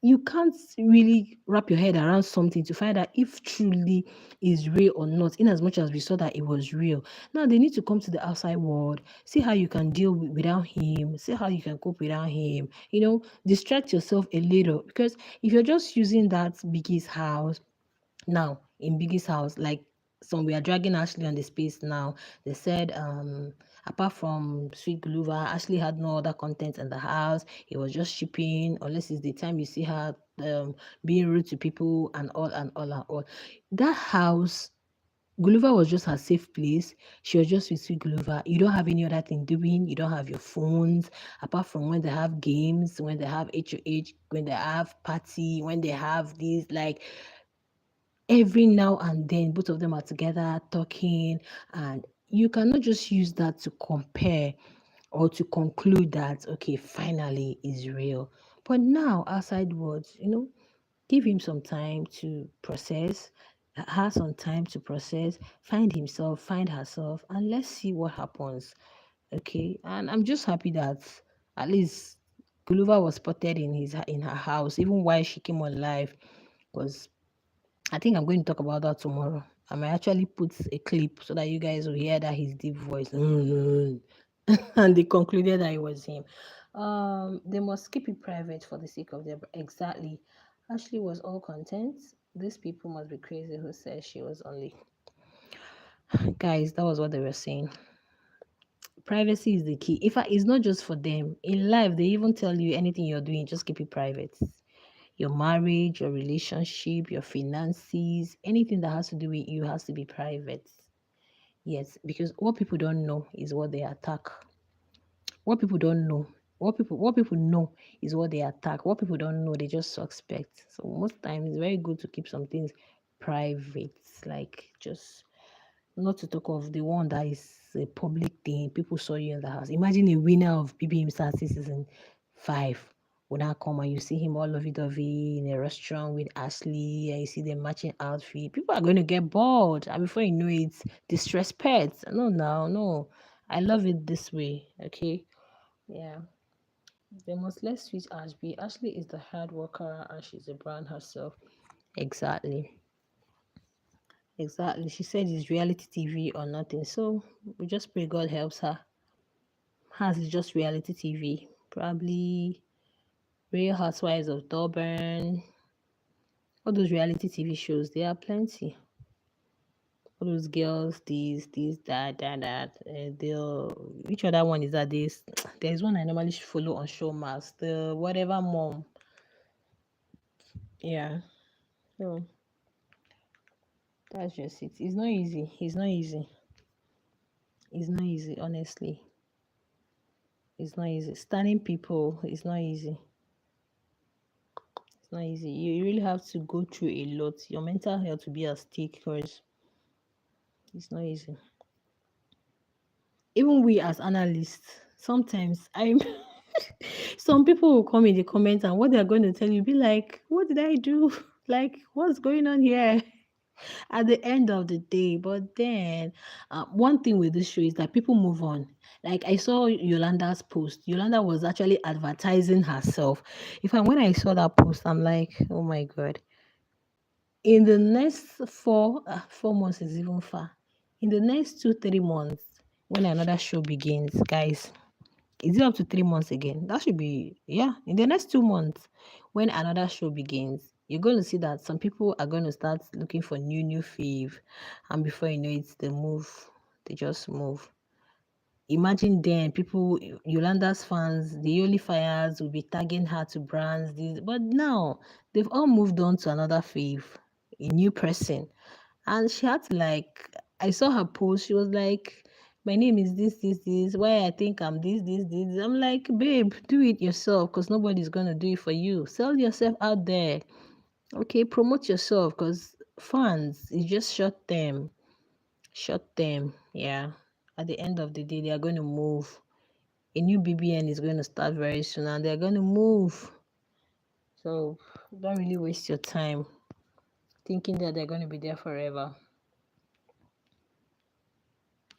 You can't really wrap your head around something to find out if truly is real or not, in as much as we saw that it was real. Now they need to come to the outside world, see how you can deal without him, see how you can cope without him, distract yourself a little. Because if you're just using that Biggie's house, now in Biggie's house, like, some we are dragging Ashley on the space now. They said, apart from Sweet Gulliver, Ashley had no other content in the house. It was just shipping, unless it's the time you see her being rude to people and all and all and all. That house, Gulliver was just her safe place. She was just with Sweet Gulliver. You don't have any other thing doing. You don't have your phones, apart from when they have games, when they have HOH, when they have party, when they have these, like, every now and then both of them are together talking. And you cannot just use that to compare or to conclude that, okay, finally is real. But now, outside words, give him some time to process, have some time to process, find himself, find herself, and let's see what happens. Okay. And I'm just happy that at least Gulliver was spotted in her house even while she came on live. Because I think I'm going to talk about that tomorrow. I might actually put a clip so that you guys will hear that his deep voice. And they concluded that it was him. They must keep it private for the sake of their, exactly. Ashley was all content. These people must be crazy who says she was only. Guys, that was what they were saying. Privacy is the key. In fact, it's not just for them. In life, they even tell you anything you're doing, just keep it private. Your marriage, your relationship, your finances, anything that has to do with you has to be private. Yes, because what people don't know is what they attack. What people don't know, what people know is what they attack. What people don't know, they just suspect. So most times it's very good to keep some things private, like, just not to talk of the one that is a public thing. People saw you in the house. Imagine a winner of BBM Star season 5 will now come and you see him all lovey-dovey in a restaurant with Ashley, and you see them matching outfit. People are going to get bored, and before you know it, disrespect. No, no, no. I love it this way. Okay, yeah. They must let sweet Ash be. Ashley is the hard worker and she's a brand herself. Exactly. Exactly. She said it's reality TV or nothing. So we just pray God helps her. Hers is just reality TV. Probably Real Housewives of Durban. All those reality TV shows, there are plenty. all those girls, this, that. They'll, which other one is that? This, there's one I normally follow on Showmax, the whatever mom. Yeah. So that's just it. It's not easy. It's not easy. It's not easy, honestly. It's not easy. Standing people is not easy. It's not easy. You really have to go through a lot. Your mental health will be at stake because it's not easy. Even we as analysts, sometimes I'm some people will come in the comments and what they're going to tell you be like, what did I do? Like, what's going on here? At the end of the day. But then, one thing with this show is that people move on. Like I saw Yolanda's post. Yolanda was actually advertising herself. In fact, when I saw that post, I'm like, oh my god. In the next 4 months is even far. In the next 2 3 months, when another show begins, guys, is it up to 3 months again? That should be, yeah, in the next 2 months, when another show begins, you're going to see that some people are going to start looking for new fave, and before you know it, they move. They just move. Imagine then people, Yolanda's fans, the Yoli Fires will be tagging her to brands. This, but now they've all moved on to another fave, a new person, and she had to like, I saw her post. She was like, my name is this. Why I think I'm this. I'm like, babe, do it yourself because nobody's going to do it for you. Sell yourself out there. Okay, promote yourself because fans, it's just short term. Short term. Yeah. At the end of the day, they are going to move. A new BBN is going to start very soon and they're going to move. So don't really waste your time thinking that they're going to be there forever.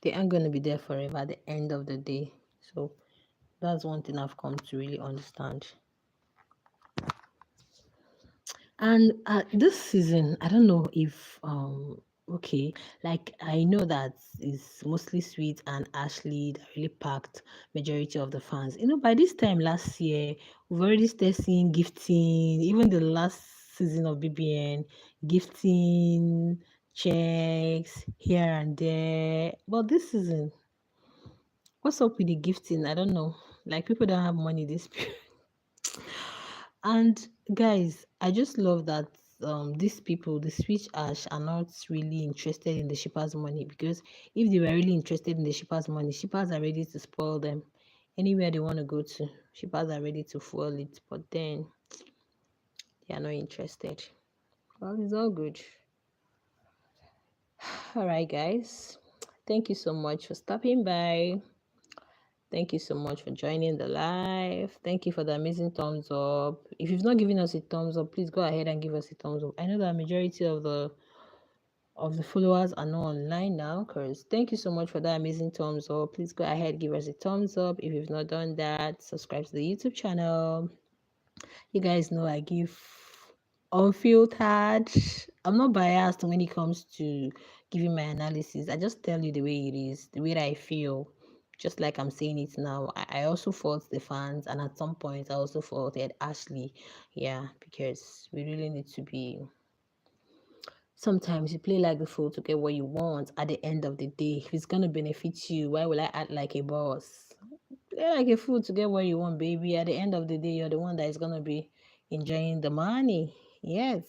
They aren't going to be there forever at the end of the day. So that's one thing I've come to really understand. And this season, I don't know if okay, like I know that it's mostly Sweet and Ashley that really packed majority of the fans. You know, by this time last year, we've already started seeing gifting, even the last season of BBN, gifting checks here and there. But this season, what's up with the gifting? I don't know. Like people don't have money this period. And guys, I just love that these people, the Switch Ash, are not really interested in the shippers' money because if they were really interested in the shippers' money, shippers are ready to spoil them. Anywhere they want to go to, shippers are ready to fuel it, but then they are not interested. Well, it's all good. All right, guys. Thank you so much for stopping by. Thank you so much for joining the live. Thank you for the amazing thumbs up. If you've not given us a thumbs up, please go ahead and give us a thumbs up. I know that majority of the followers are not online now, because thank you so much for that amazing thumbs up. Please go ahead, give us a thumbs up. If you've not done that, subscribe to the YouTube channel. You guys know I give unfiltered. I'm not biased when it comes to giving my analysis. I just tell you the way it is, the way that I feel. Just like I'm saying it now. I also fault the fans, and at some point I also faulted Ashley. Yeah, because we really need to be. Sometimes you play like the fool to get what you want. At the end of the day, if it's gonna benefit you, why will I act like a boss? Play like a fool to get what you want, baby. At the end of the day, you're the one that is gonna be enjoying the money. Yes,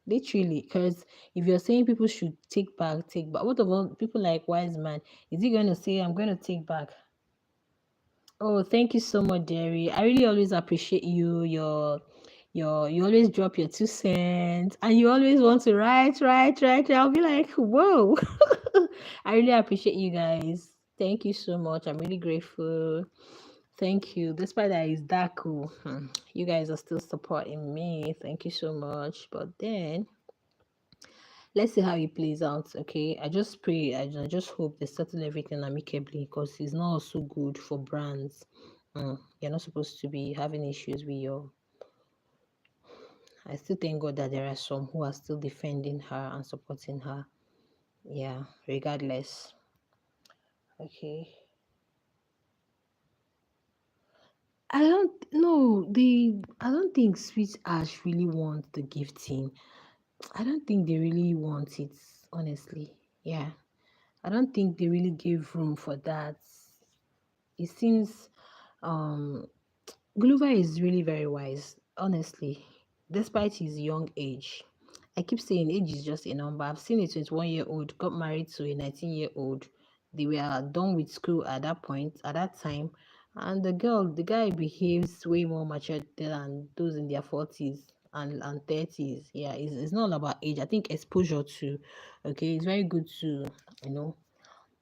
literally. Because if you're saying people should take back, take back. What about people like Wise Man? Is he gonna say, I'm gonna take back? Oh, thank you so much, Derry. I really always appreciate you. You always drop your 2 cents, and you always want to write. I'll be like, whoa. I really appreciate you guys. Thank you so much. I'm really grateful. Thank you. Despite that it's that cool, you guys are still supporting me. Thank you so much. But then let's see how it plays out. Okay, I just pray, I just hope they settle everything amicably, because it's not so good for brands. You're not supposed to be having issues with your. I still thank God that there are some who are still defending her and supporting her. Yeah, regardless. Okay. I don't think Sweet Ash really wants the gifting. I don't think they really want it, honestly. Yeah, I don't think they really gave room for that. It seems um Gulliver is really very wise, honestly, despite his young age. I keep saying age is just a number. I've seen a 21-year-old got married to a 19-year-old. They were done with school at that point, at that time. And the guy behaves way more mature than those in their 40s and 30s. Yeah, it's not all about age. I think exposure too. Okay, it's very good to, you know,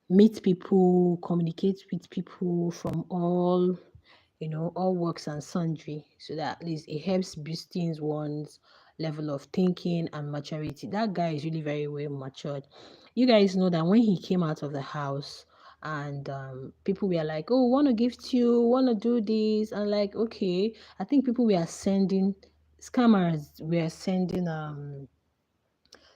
meet people, communicate with people from all works and sundry, so that at least it helps boosting one's level of thinking and maturity. That guy is really very well matured. You guys know that when he came out of the house and people were like, oh, want to gift you, want to do this, and like, okay, I think people were sending scammers were sending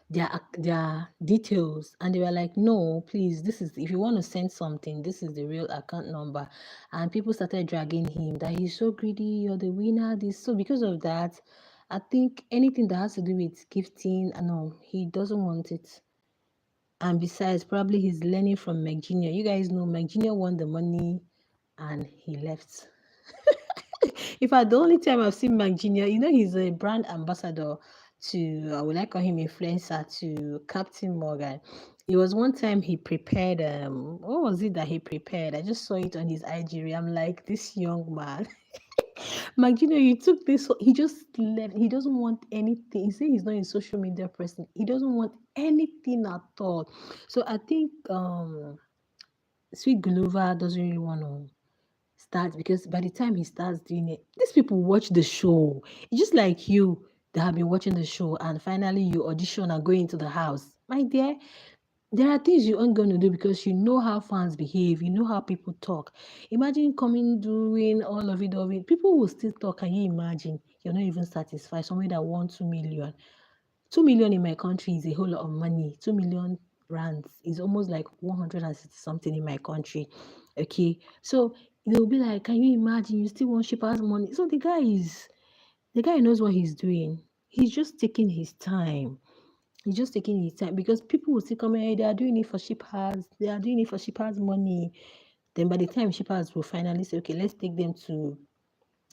their details, and they were like, no, please, this is, if you want to send something, this is the real account number. And people started dragging him that he's so greedy, you're the winner, this. So because of that, I think anything that has to do with gifting, no, he doesn't want it. And besides, probably he's learning from McGenius. You guys know McGenius won the money and he left. In fact, the only time I've seen Mark Jr., he's a brand ambassador to, I would like call him influencer to Captain Morgan. It was one time he prepared, what was it that he prepared? I just saw it on his IG. I'm like, this young man. Mark Jr., you took this, he just left. He doesn't want anything. He said he's not a social media person. He doesn't want anything at all. So I think Sweet Gulliver doesn't really want to start, because by the time he starts doing it, these people watch the show. It's just like you that have been watching the show and finally you audition and go into the house. My dear, there are things you aren't going to do because you know how fans behave, you know how people talk. Imagine coming doing all of it. People will still talk. Can you imagine? You're not even satisfied. Somebody that won 2 million. 2 million in my country is a whole lot of money. 2 million rands is almost like 160 something in my country. Okay. So they'll be like, can you imagine? You still want shippers money. So the guy knows what he's doing. He's just taking his time. He's just taking his time because people will still come here, they are doing it for shippers, they are doing it for shippers money. Then by the time shippers will finally say, okay, let's take them to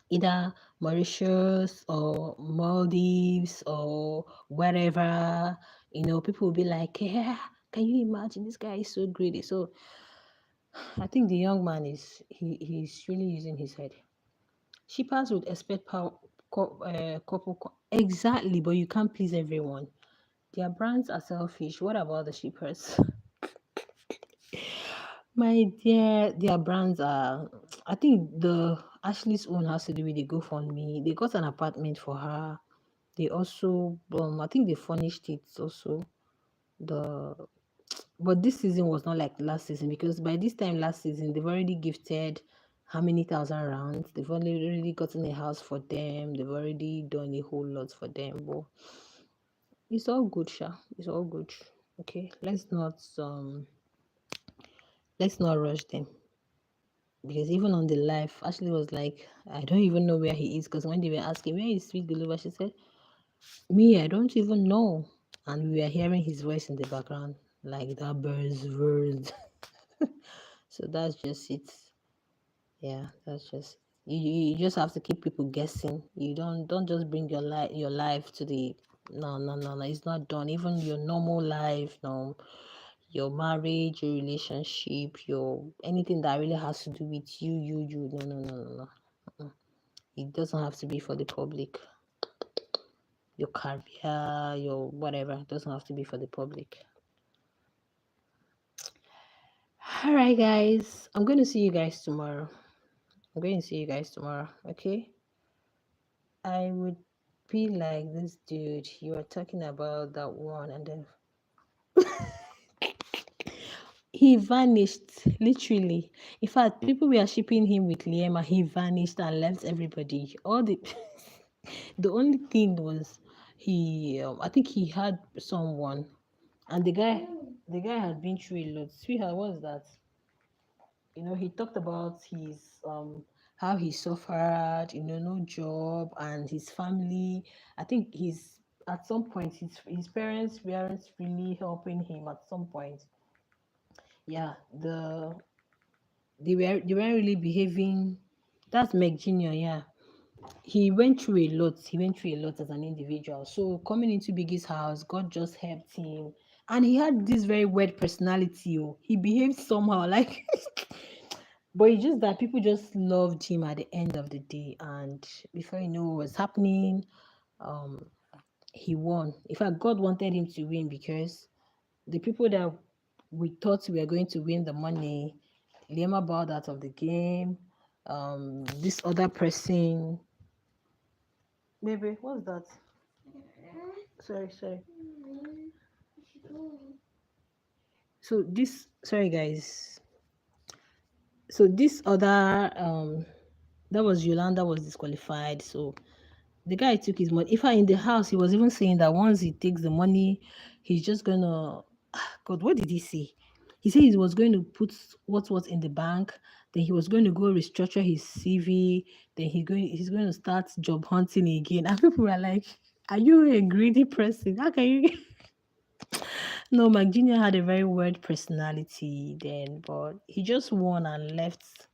either Mauritius or Maldives or wherever, people will be like, yeah, can you imagine? This guy is so greedy. So I think the young man he's really using his head. Shippers would expect exactly, but you can't please everyone. Their brands are selfish. What about the shippers? My dear, their brands are. I think the Ashley's own has to do with the GoFundMe. They got an apartment for her. They also, I think they furnished it also. The but this season was not like last season, because by this time last season they've already gifted how many thousand rounds. They've already gotten a house for them. They've already done a whole lot for them. But it's all good, Sha. It's all good. Okay, let's not rush them, because even on the live, Ashley was like, I don't even know where he is, because when they were asking where is Sweet Gulliver, she said, me, I don't even know. And we were hearing his voice in the background, like that bird's words. So that's just it. Yeah, that's just you just have to keep people guessing. You don't just bring your life to the no, no, no, no. It's not done. Even your normal life, no, your marriage, your relationship, your anything that really has to do with you. No, no, no, no, no. Mm-mm. It doesn't have to be for the public. Your career, your whatever, it doesn't have to be for the public. All right, guys. I'm going to see you guys tomorrow. Okay? I would be like, this dude, you are talking about that one, and then he vanished, literally. In fact, people were shipping him with Liema. He vanished and left everybody. All the the only thing was I think he had someone, and the guy had been through a lot. Sweetheart, what's that? He talked about his how he suffered, no job, and his family. I think his at some point his parents weren't really helping him at some point. Yeah, they weren't really behaving. That's Meg Junior. Yeah, he went through a lot. He went through a lot as an individual. So coming into Biggie's house, God just helped him. And he had this very weird personality. Oh, he behaved somehow like, but it's just that people just loved him at the end of the day. And before you know what was happening, um, he won. In fact, God wanted him to win because the people that we thought we were going to win the money, Lema bowed out of the game. This other person, baby, what's that? Sorry. So this, sorry guys. So this other, that was Yolanda was disqualified. So the guy took his money. If I in the house, he was even saying that once he takes the money, he's just gonna. God, what did he say? He said he was going to put what was in the bank. Then he was going to go restructure his CV. Then he's going to start job hunting again. And people were like, "Are you a greedy person? How can you?" No, McGenial had a very weird personality then, but he just won and left.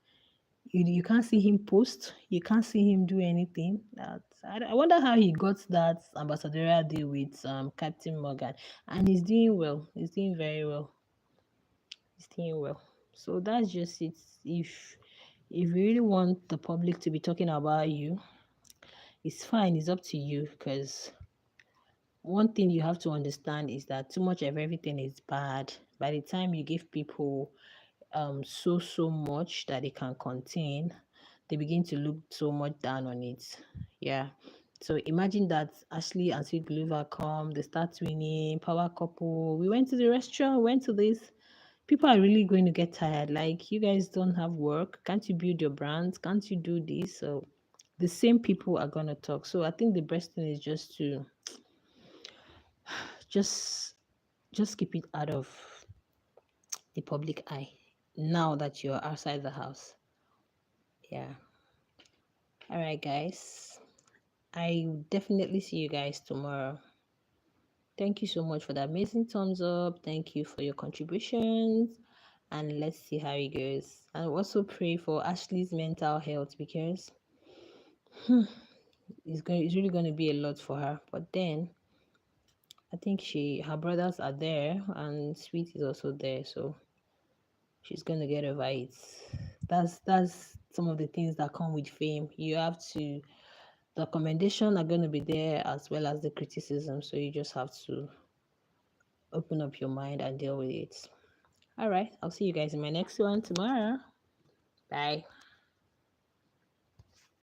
You can't see him post. You can't see him do anything. I wonder how he got that ambassadorial deal with Captain Morgan, and he's doing well. He's doing very well. He's doing well. So that's just it. If you really want the public to be talking about you, it's fine. It's up to you because one thing you have to understand is that too much of everything is bad. By the time you give people so much that they can contain, they begin to look so much down on it. Yeah. So imagine that Ashley and Sweet Believer come, they start winning, power couple. We went to the restaurant, went to this. People are really going to get tired. Like, you guys don't have work. Can't you build your brands? Can't you do this? So the same people are gonna talk. So I think the best thing is just just keep it out of the public eye now that you're outside the house. Yeah. All right, guys. I will definitely see you guys tomorrow. Thank you so much for the amazing thumbs up. Thank you for your contributions. And let's see how it goes. And also pray for Ashley's mental health because it's really going to be a lot for her. But then I think her brothers are there and Sweet is also there, so she's going to get over it. That's some of the things that come with fame. You have to the commendation are going to be there as well as the criticism, so you just have to open up your mind and deal with it. All right, I'll see you guys in my next one tomorrow. Bye.